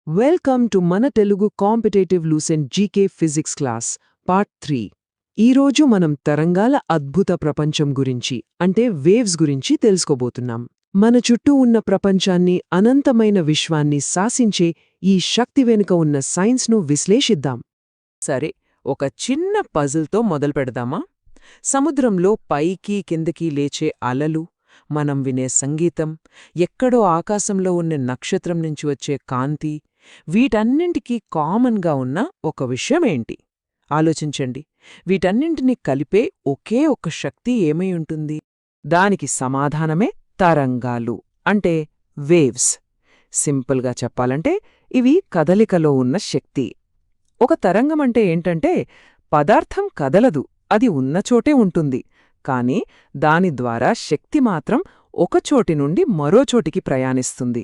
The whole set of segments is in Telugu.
వెల్కమ్ టు మన Telugu competitive Lucent GK physics class part 3. ఈరోజు మనం తరంగాల అద్భుత ప్రపంచం గురించి అంటే వేవ్స్ గురించి తెలుసుకోబోతున్నాం. మన చుట్టూ ఉన్న ప్రపంచాన్ని అనంతమైన విశ్వాన్ని శాసించే ఈ శక్తి వెనుక ఉన్న సైన్స్ను విశ్లేషిద్దాం. సరే, ఒక చిన్న పజిల్తో మొదలుపెడదామా? సముద్రంలో పైకి కిందకి లేచే అలలు, మనం వినే సంగీతం, ఎక్కడో ఆకాశంలో ఉన్న నక్షత్రం నుంచి వచ్చే కాంతి, వీటన్నింటికీ కామన్గా ఉన్న ఒక విషయమేంటి? ఆలోచించండి. వీటన్నింటినీ కలిపే ఒకే ఒక్క శక్తి ఏమై ఉంటుంది? దానికి సమాధానమే తరంగాలు, అంటే వేవ్స్. సింపుల్గా చెప్పాలంటే ఇవి కదలికలో ఉన్న శక్తి. ఒక తరంగమంటే ఏంటంటే పదార్థం కదలదు, అది ఉన్నచోటే ఉంటుంది. కాని దాని ద్వారా శక్తి మాత్రం ఒకచోటి నుండి మరోచోటికి ప్రయాణిస్తుంది.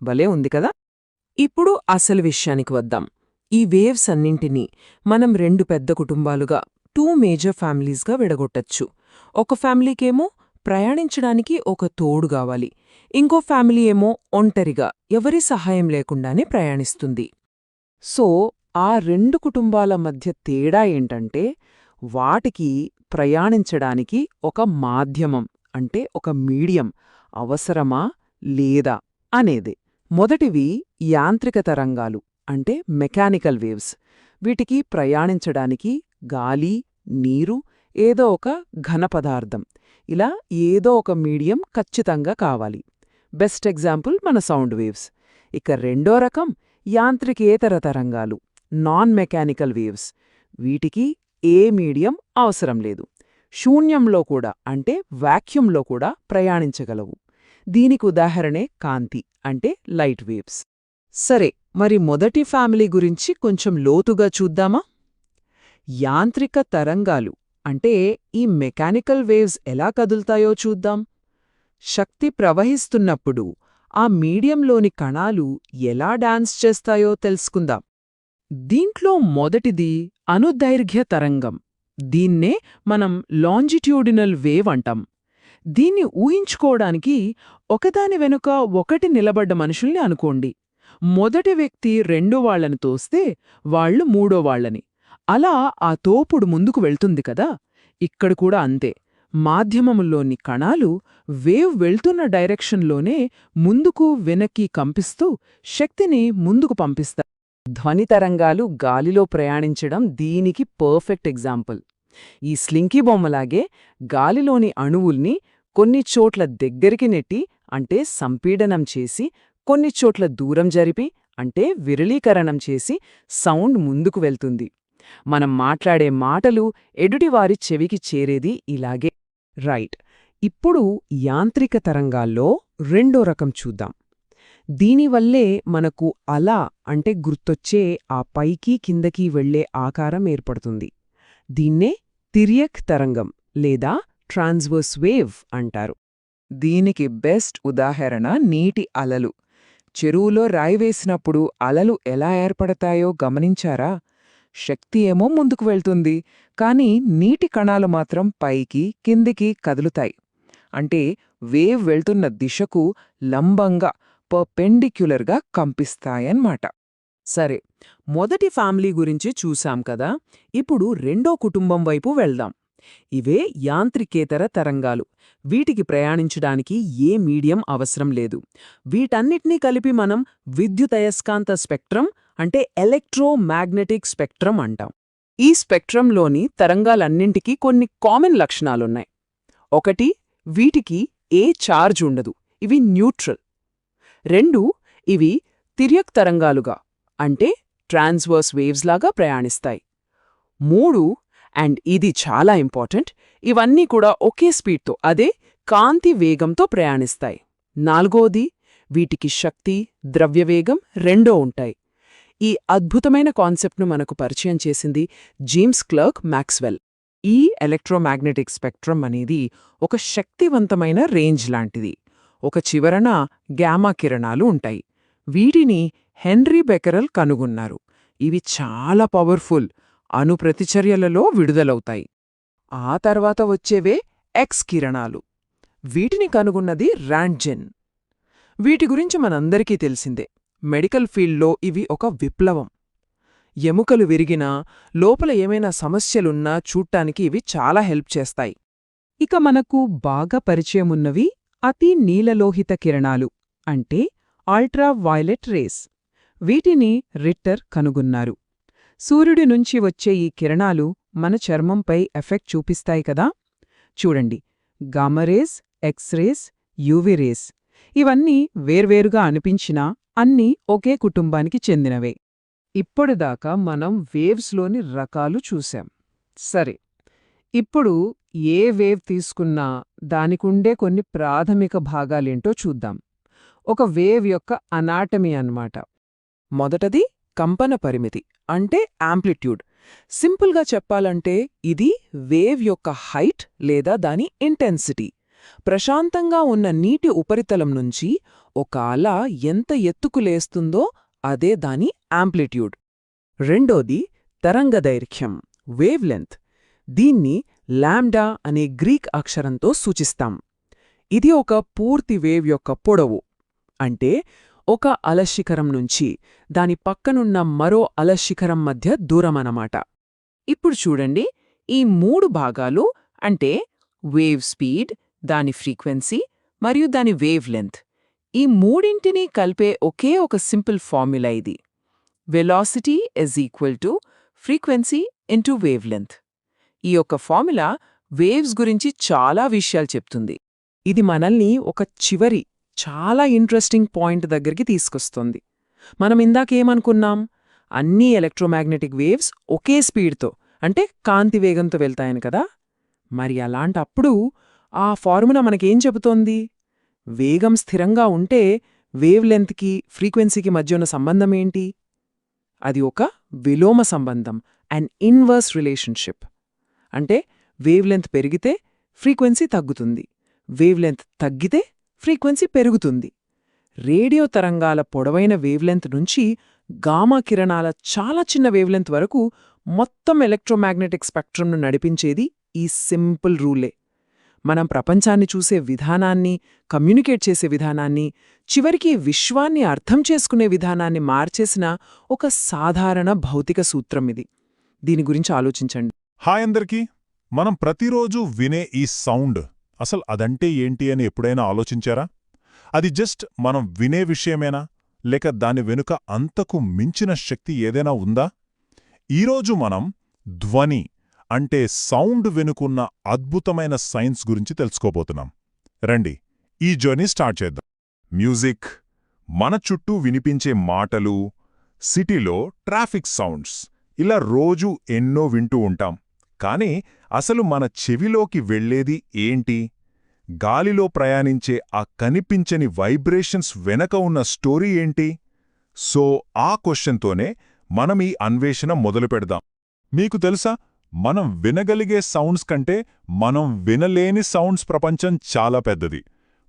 భలే ఉంది కదా? ఇప్పుడు అసలు విషయానికి వద్దాం. ఈ వేవ్స్ అన్నింటినీ మనం రెండు పెద్ద కుటుంబాలుగా, 2 మేజర్ ఫ్యామిలీస్గా విడగొట్టచ్చు. ఒక ఫ్యామిలీకేమో ప్రయాణించడానికి ఒక తోడు కావాలి, ఇంకో ఫ్యామిలీ ఏమో ఒంటరిగా ఎవరి సహాయం లేకుండానే ప్రయాణిస్తుంది. సో ఆ రెండు కుటుంబాల మధ్య తేడా ఏంటంటే వాటికి ప్రయాణించడానికి ఒక మాధ్యమం, అంటే ఒక మీడియం అవసరమా లేదా అనేది. మొదటివి యాంత్రిక తరంగాలు, అంటే మెకానికల్ వేవ్స్. వీటికి ప్రయాణించడానికి గాలి, నీరు, ఏదో ఒక ఘనపదార్థం, ఇలా ఏదో ఒక మీడియం ఖచ్చితంగా కావాలి. బెస్ట్ ఎగ్జాంపుల్ మన సౌండ్ వేవ్స్. ఇక రెండో రకం యాంత్రికేతర తరంగాలు, నాన్ మెకానికల్ వేవ్స్. వీటికి ఏ మీడియం అవసరం లేదు, శూన్యంలో కూడా, అంటే వాక్యూంలో కూడా ప్రయాణించగలవు. దీనికి ఉదాహరణే కాంతి, అంటే లైట్ వేవ్స్. సరే, మరి మొదటి ఫ్యామిలీ గురించి కొంచెం లోతుగా చూద్దామా? యాంత్రిక తరంగాలు అంటే ఈ మెకానికల్ వేవ్స్ ఎలా కదులుతాయో చూద్దాం. శక్తి ప్రవహిస్తున్నప్పుడు ఆ మీడియంలోని కణాలు ఎలా డాన్స్ చేస్తాయో తెలుసుకుందాం. దీంట్లో మొదటిది అనుదైర్ఘ్య తరంగం. దీన్నే మనం లాంజిట్యూడినల్ వేవ్ అంటాం. దీన్ని ఊహించుకోవడానికి ఒకదాని వెనుక ఒకటి నిలబడ్డ మనుషుల్ని అనుకోండి. మొదటి వ్యక్తి రెండో వాళ్లని తోస్తే వాళ్లు మూడో వాళ్లని. అలా ఆ తోపుడు ముందుకు వెళ్తుంది కదా. ఇక్కడ కూడా అంతే. మాధ్యమములోని కణాలు వేవ్ వెళ్తున్న డైరెక్షన్లోనే ముందుకు వెనక్కి కంపిస్తూ శక్తిని ముందుకు పంపిస్తాయి. ధ్వని తరంగాలు గాలిలో ప్రయాణించడం దీనికి పర్ఫెక్ట్ ఎగ్జాంపుల్. ఈ స్లింకీ బొమ్మలాగే గాలిలోని అణువుల్ని కొన్ని చోట్ల దగ్గరికి నెట్టి, అంటే సంపీడనం చేసి, కొన్ని చోట్ల దూరం జరిపి, అంటే విరళీకరణం చేసి సౌండ్ ముందుకు వెళ్తుంది. మనం మాట్లాడే మాటలు ఎదుటివారి చెవికి చేరేది ఇలాగే. రైట్. ఇప్పుడు యాంత్రిక తరంగాల్లో రెండో రకం చూద్దాం. దీనివల్లే మనకు అల అంటే గుర్తొచ్చే ఆ పైకి కిందకి వెళ్లే ఆకారం ఏర్పడుతుంది. దీన్నే తిర్యక్ తరంగం లేదా ట్రాన్స్వర్స్ వేవ్ అంటారు. దీనికి బెస్ట్ ఉదాహరణ నీటి అలలు. చెరువులో రాయి వేసినప్పుడు అలలు ఎలా ఏర్పడతాయో గమనించారా? శక్తి ఏమో ముందుకు వెళ్తుంది, కాని నీటి కణాలు మాత్రం పైకి కిందికి కదులుతాయి. అంటే వేవ్ వెళ్తున్న దిశకు లంబంగా, పర్పెండిక్యులర్గా కంపిస్తాయన్నమాట. సరే, మొదటి ఫ్యామిలీ గురించి చూశాం కదా. ఇప్పుడు రెండో కుటుంబం వైపు వెళ్దాం. ఇవే యాంత్రికేతర తరంగాలు. వీటికి ప్రయాణించడానికి ఏ మీడియం అవసరం లేదు. వీటన్నిటినీ కలిపి మనం విద్యుదయస్కాంత స్పెక్ట్రం, అంటే ఎలక్ట్రోమాగ్నెటిక్ స్పెక్ట్రం అంటాం. ఈ స్పెక్ట్రంలోని తరంగాలన్నింటికీ కొన్ని కామన్ లక్షణాలున్నాయి. ఒకటి, వీటికి ఏ ఛార్జ్ ఉండదు, ఇవి న్యూట్రల్. 2, ఇవి తిర్యక్ తరంగాలుగా, అంటే ట్రాన్స్వర్స్ వేవ్స్ లాగా ప్రయాణిస్తాయి. 3, అండ్ ఇది చాలా ఇంపార్టెంట్, ఇవన్నీ కూడా ఒకే స్పీడ్తో, అదే కాంతి వేగంతో ప్రయాణిస్తాయి. 4, వీటికి శక్తి, ద్రవ్యవేగం రెండూ ఉంటాయి. ఈ అద్భుతమైన కాన్సెప్ట్ను మనకు పరిచయం చేసింది జేమ్స్ క్లర్క్ మ్యాక్స్వెల్. ఈ ఎలక్ట్రోమాగ్నెటిక్ స్పెక్ట్రం అనేది ఒక శక్తివంతమైన రేంజ్ లాంటిది. ఒక చివరన గామా కిరణాలు ఉంటాయి. వీటిని హెన్రీ బెకెరెల్ కనుగొన్నారు. ఇవి చాలా పవర్ఫుల్, అణు ప్రతిచర్యలలో విడుదలవుతాయి. ఆ తర్వాత వచ్చేవే ఎక్స్ కిరణాలు. వీటిని కనుగొన్నది రాంట్జెన్. వీటి గురించి మనందరికీ తెలిసిందే. మెడికల్ ఫీల్డ్లో ఇవి ఒక విప్లవం. ఎముకలు విరిగినా, లోపల ఏమైనా సమస్యలున్నా చూడ్డానికి ఇవి చాలా హెల్ప్ చేస్తాయి. ఇక మనకు బాగా పరిచయమున్నవి అతి నీలలోహిత కిరణాలు, అంటే అల్ట్రావైలెట్ రేస్. వీటిని రిట్టర్ కనుగొన్నారు. సూర్యుడి నుంచి వచ్చే ఈ కిరణాలు మన చర్మంపై ఎఫెక్ట్ చూపిస్తాయి కదా. చూడండి, గామారేస్, ఎక్స్రేస్, యూవీరేస్ ఇవన్నీ వేర్వేరుగా అనిపించినా అన్నీ ఒకే కుటుంబానికి చెందినవే. ఇప్పటిదాకా మనం వేవ్స్లోని రకాలు చూశాం. సరే, ఇప్పుడు ఏ వేవ్ తీసుకున్నా దానికుండే కొన్ని ప్రాథమిక భాగాలేంటో చూద్దాం. ఒక వేవ్ యొక్క అనాటమీ అన్నమాట. మొదటది కంపన పరిమితి, అంటే యాంప్లిట్యూడ్. సింపుల్గా చెప్పాలంటే ఇది వేవ్ యొక్క హైట్ లేదా దాని ఇంటెన్సిటీ. ప్రశాంతంగా ఉన్న నీటి ఉపరితలం నుంచి ఒక అల ఎంత ఎత్తుకు లేస్తుందో అదే దాని యాంప్లిట్యూడ్. రెండోది తరంగదైర్ఘ్యం, వేవ్ లెంత్. దీన్ని లాంబ్డా అనే గ్రీక్ అక్షరంతో సూచిస్తాం. ఇది ఒక పూర్తి వేవ్ యొక్క పొడవు. అంటే ఒక అలశిఖరం నుంచి దాని పక్కనున్న మరో అలశిఖరం మధ్య దూరమనమాట. ఇప్పుడు చూడండి, ఈ మూడు భాగాలు అంటే వేవ్ స్పీడ్, దాని ఫ్రీక్వెన్సీ మరియు దాని వేవ్ లెంత్, ఈ మూడింటినీ కలిపే ఒకే ఒక సింపుల్ ఫార్ములా ఇది. Velocity = frequency into wave length. ఈ యొక్క ఫార్ములా వేవ్స్ గురించి చాలా విషయాలు చెప్తుంది. ఇది మనల్ని ఒక చివరి చాలా ఇంట్రెస్టింగ్ పాయింట్ దగ్గరికి తీసుకొస్తుంది. మనం ఇందాకేమనుకున్నాం? అన్నీ ఎలక్ట్రోమాగ్నెటిక్ వేవ్స్ ఒకే స్పీడ్తో, అంటే కాంతి వేగంతో వెళ్తాయని కదా. మరి అలాంటప్పుడు ఆ ఫార్ములా మనకేం చెబుతోంది? వేగం స్థిరంగా ఉంటే వేవ్ లెంత్కి, ఫ్రీక్వెన్సీకి మధ్య ఉన్న సంబంధమేంటి? అది ఒక విలోమ సంబంధం, అన్ ఇన్వర్స్ రిలేషన్షిప్. అంటే వేవ్ లెంత్ పెరిగితే ఫ్రీక్వెన్సీ తగ్గుతుంది, వేవ్ లెంత్ తగ్గితే ఫ్రీక్వెన్సీ పెరుగుతుంది. రేడియో తరంగాల పొడవైన వేవ్లెంత్ నుంచి గామా కిరణాల చాలా చిన్న వేవ్లెంత్ వరకు మొత్తం ఎలక్ట్రోమాగ్నెటిక్ స్పెక్ట్రమ్ను నడిపించేది ఈ సింపుల్ రూలే. మనం ప్రపంచాన్ని చూసే విధానాన్ని, కమ్యూనికేట్ చేసే విధానాన్ని, చివరికి విశ్వాన్ని అర్థం చేసుకునే విధానాన్ని మార్చేసిన ఒక సాధారణ భౌతిక సూత్రం ఇది. దీని గురించి ఆలోచించండి. హాయ్ అందరికీ. మనం ప్రతిరోజు వినే ఈ సౌండ్, అసలు అదంటే ఏంటి అని ఎప్పుడైనా ఆలోచించారా? అది జస్ట్ మనం వినే విషయమేనా, లేక దాని వెనుక అంతకు మించిన శక్తి ఏదైనా ఉందా? ఈరోజు మనం ధ్వని అంటే సౌండ్ వెనుకున్న అద్భుతమైన సైన్స్ గురించి తెలుసుకోబోతున్నాం. రండి, ఈ జర్నీ స్టార్ట్ చేద్దాం. మ్యూజిక్, మన చుట్టూ వినిపించే మాటలు, సిటీలో ట్రాఫిక్ సౌండ్స్, ఇలా రోజూ ఎన్నో వింటూ ఉంటాం. కానీ అసలు మన చెవిలోకి వెళ్లేది ఏంటి? గాలిలో ప్రయాణించే ఆ కనిపించని వైబ్రేషన్స్ వెనక ఉన్న స్టోరీ ఏంటి? సో ఆ క్వశ్చన్తోనే మనం ఈ అన్వేషణ మొదలుపెడదాం. మీకు తెలుసా, మనం వినగలిగే సౌండ్స్ కంటే మనం వినలేని సౌండ్స్ ప్రపంచం చాలా పెద్దది.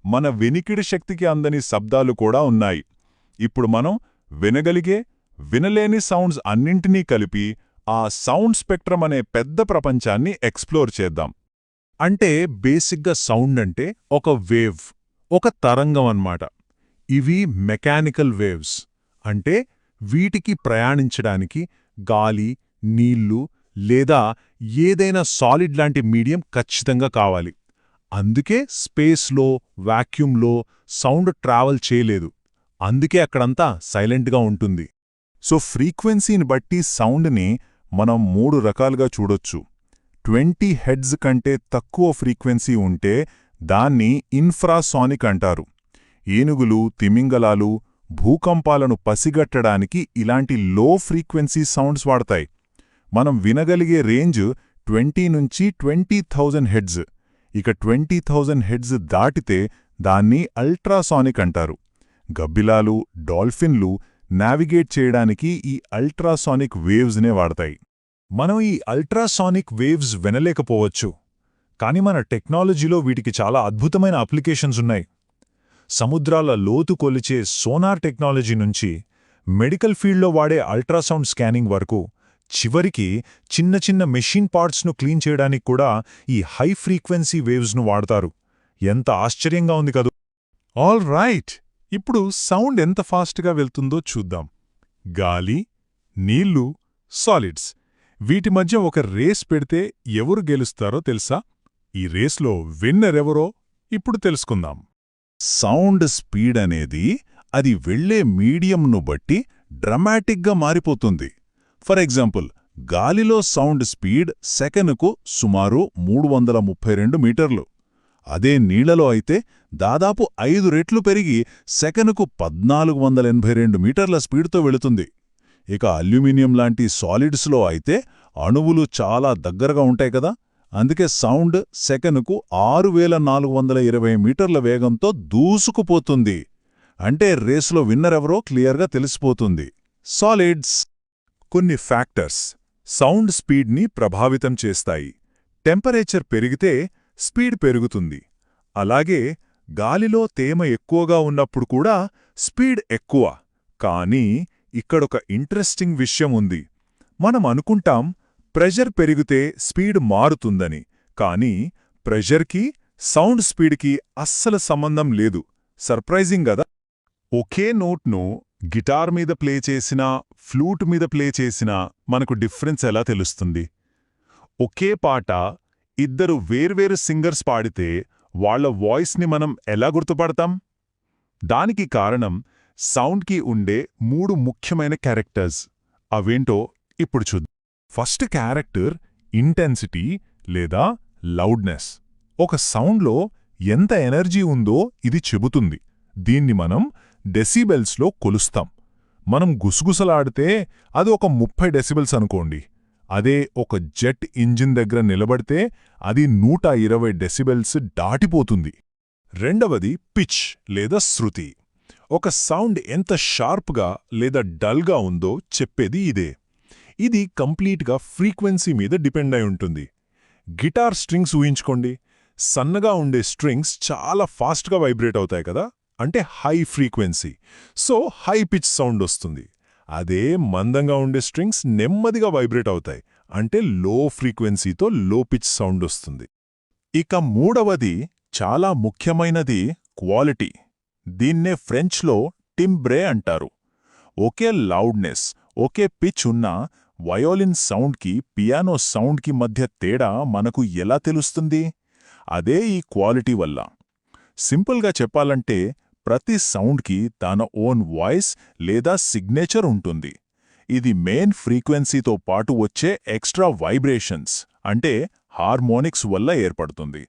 మన వినికిడి శక్తికి అందని శబ్దాలు కూడా ఉన్నాయి. ఇప్పుడు మనం వినగలిగే, వినలేని సౌండ్స్ అన్నింటినీ కలిపి ఆ సౌండ్ స్పెక్ట్రమ్ అనే పెద్ద ప్రపంచాన్ని ఎక్స్ప్లోర్ చేద్దాం. అంటే బేసిక్గా సౌండ్ అంటే ఒక వేవ్, ఒక తరంగం అన్నమాట. ఇవి మెకానికల్ వేవ్స్, అంటే వీటికి ప్రయాణించడానికి గాలి, నీళ్లు లేదా ఏదైనా సాలిడ్ లాంటి మీడియం ఖచ్చితంగా కావాలి. అందుకే స్పేస్లో, వాక్యూమ్లో సౌండ్ ట్రావెల్ చేయలేదు. అందుకే అక్కడంతా సైలెంట్గా ఉంటుంది. సో ఫ్రీక్వెన్సీని బట్టి సౌండ్ని మనం 3 రకాలుగా చూడొచ్చు. 20 హెర్ట్జ్ కంటే తక్కువ ఫ్రీక్వెన్సీ ఉంటే దాన్ని ఇన్ఫ్రాసానిక్ అంటారు. ఏనుగులు, తిమింగలాలు భూకంపాలను పసిగట్టడానికి ఇలాంటి లో ఫ్రీక్వెన్సీ సౌండ్స్ వాడతాయి. మనం వినగలిగే రేంజ్ 20 నుంచి 20,000 హెర్ట్జ్. ఇక 20,000 హెర్ట్జ్ దాటితే దాన్ని అల్ట్రాసానిక్ అంటారు. గబ్బిలాలు, డాల్ఫిన్లు నావిగేట్ చేయడానికి ఈ అల్ట్రాసానిక్ వేవ్స్నే వాడతాయి. మనం ఈ అల్ట్రాసానిక్ వేవ్స్ వినలేకపోవచ్చు, కానీ మన టెక్నాలజీలో వీటికి చాలా అద్భుతమైన అప్లికేషన్స్ ఉన్నాయి. సముద్రాల లోతు కొలిచే సోనార్ టెక్నాలజీ నుంచి మెడికల్ ఫీల్డ్లో వాడే అల్ట్రాసౌండ్ స్కానింగ్ వరకు, చివరికి చిన్న చిన్న మెషిన్ పార్ట్స్ను క్లీన్ చేయడానికి కూడా ఈ హై ఫ్రీక్వెన్సీ వేవ్స్ను వాడతారు. ఎంత ఆశ్చర్యంగా ఉంది కదూ! ఆల్ రైట్, ఇప్పుడు సౌండ్ ఎంత ఫాస్ట్గా వెళ్తుందో చూద్దాం. గాలి, నీళ్లు, సాలిడ్స్ వీటి మధ్య ఒక రేస్ పెడితే ఎవరు గెలుస్తారో తెలుసా? ఈ రేస్లో విన్నర్ ఎవరో ఇప్పుడు తెలుసుకుందాం. సౌండ్ స్పీడ్ అనేది అది వెళ్లే మీడియంను బట్టి డ్రమాటిక్గా మారిపోతుంది. ఫర్ ఎగ్జాంపుల్, గాలిలో సౌండ్ స్పీడ్ సెకనుకు సుమారు 332 మీటర్లు. అదే నీళ్లలో అయితే దాదాపు 5 రెట్లు పెరిగి సెకనుకు 1482 మీటర్ల స్పీడ్తో వెళుతుంది. ఇక అల్యూమినియం లాంటి సాలిడ్స్లో అయితే అణువులు చాలా దగ్గరగా ఉంటాయి కదా, అందుకే సౌండ్ సెకనుకు 6420 మీటర్ల వేగంతో దూసుకుపోతుంది. అంటే రేసులో విన్నరెవరో క్లియర్గా తెలిసిపోతుంది. సాలిడ్స్ కొన్ని ఫ్యాక్టర్స్ సౌండ్ స్పీడ్ని ప్రభావితం చేస్తాయి. టెంపరేచర్ పెరిగితే స్పీడ్ పెరుగుతుంది. అలాగే గాలిలో తేమ ఎక్కువగా ఉన్నప్పుడు కూడా స్పీడ్ ఎక్కువ. కానీ ఇక్కడొక ఇంట్రెస్టింగ్ విషయం ఉంది. మనం అనుకుంటాం ప్రెషర్ పెరిగితే స్పీడ్ మారుతుందని, కానీ ప్రెషర్కి సౌండ్ స్పీడ్కి అస్సలు సంబంధం లేదు. సర్ప్రైజింగ్ గదా? ఒకే నోట్ను గిటార్ మీద ప్లే చేసినా, ఫ్లూట్ మీద ప్లే చేసినా మనకు డిఫరెన్స్ ఎలా తెలుస్తుంది? ఒకే పాట ఇద్దరు వేర్వేరు సింగర్స్ పాడితే వాళ్ల వాయిస్ని మనం ఎలా గుర్తుపడతాం? దానికి కారణం సౌండ్కి ఉండే 3 ముఖ్యమైన క్యారెక్టర్స్. అవేంటో ఇప్పుడు చూద్దాం. ఫస్ట్ క్యారెక్టర్ ఇంటెన్సిటీ లేదా లౌడ్నెస్. ఒక సౌండ్లో ఎంత ఎనర్జీ ఉందో ఇది చెబుతుంది. దీన్ని మనం డెసిబెల్స్లో కొలుస్తాం. మనం గుసగుసలాడితే అది ఒక 30 డెసిబెల్స్ అనుకోండి. అదే ఒక జెట్ ఇంజిన్ దగ్గర నిలబడితే అది 120 డెసిబెల్స్ దాటిపోతుంది. రెండవది పిచ్ లేదా శృతి. ఒక సౌండ్ ఎంత షార్ప్గా లేదా డల్గా ఉందో చెప్పేది ఇదే. ఇది కంప్లీట్గా ఫ్రీక్వెన్సీ మీద డిపెండ్ అయి ఉంటుంది. గిటార్ స్ట్రింగ్స్ ఊహించుకోండి. సన్నగా ఉండే స్ట్రింగ్స్ చాలా ఫాస్ట్గా వైబ్రేట్ అవుతాయి కదా, అంటే high frequency, so high pitch sound వస్తుంది. అదే మందంగా ఉండే స్ట్రింగ్స్ నెమ్మదిగా వైబ్రేట్ అవుతాయి, అంటే లో ఫ్రీక్వెన్సీతో లో పిచ్ సౌండ్ వస్తుంది. ఇక మూడవది చాలా ముఖ్యమైనది క్వాలిటీ. దీన్నే ఫ్రెంచ్లో టింబ్రే అంటారు. ఒకే లౌడ్నెస్, ఒకే పిచ్ ఉన్న వయోలిన్ సౌండ్కి పియానో సౌండ్కి మధ్య తేడా మనకు ఎలా తెలుస్తుంది? అదే ఈ క్వాలిటీ వల్ల. సింపుల్గా చెప్పాలంటే ప్రతి సౌండ్కి తన ఓన్ వాయిస్ లేదా సిగ్నేచర్ ఉంటుంది. ఇది మెయిన్ ఫ్రీక్వెన్సీతో పాటు వచ్చే ఎక్స్ట్రా వైబ్రేషన్స్ అంటే హార్మోనిక్స్ వల్ల ఏర్పడుతుంది.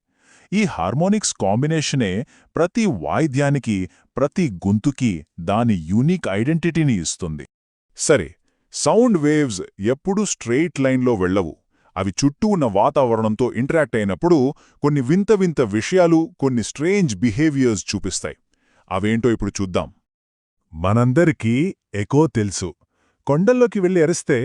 ఈ హార్మోనిక్స్ కాంబినేషనే ప్రతి వాయిద్యానికి, ప్రతి గొంతుకి దాని యూనిక్ ఐడెంటిటీని ఇస్తుంది. సరే, సౌండ్ వేవ్స్ ఎప్పుడూ స్ట్రెయిట్ లైన్లో వెళ్ళవు. అవి చుట్టూ ఉన్న వాతావరణంతో ఇంటరాక్ట్ అయినప్పుడు కొన్ని వింత వింత విషయాలు, కొన్ని స్ట్రేంజ్ బిహేవియర్స్ చూపిస్తాయి. అవేంటో ఇప్పుడు చూద్దాం. మనందరికీ ఎకో తెలుసు. కొండల్లోకి వెళ్ళి అరిస్తే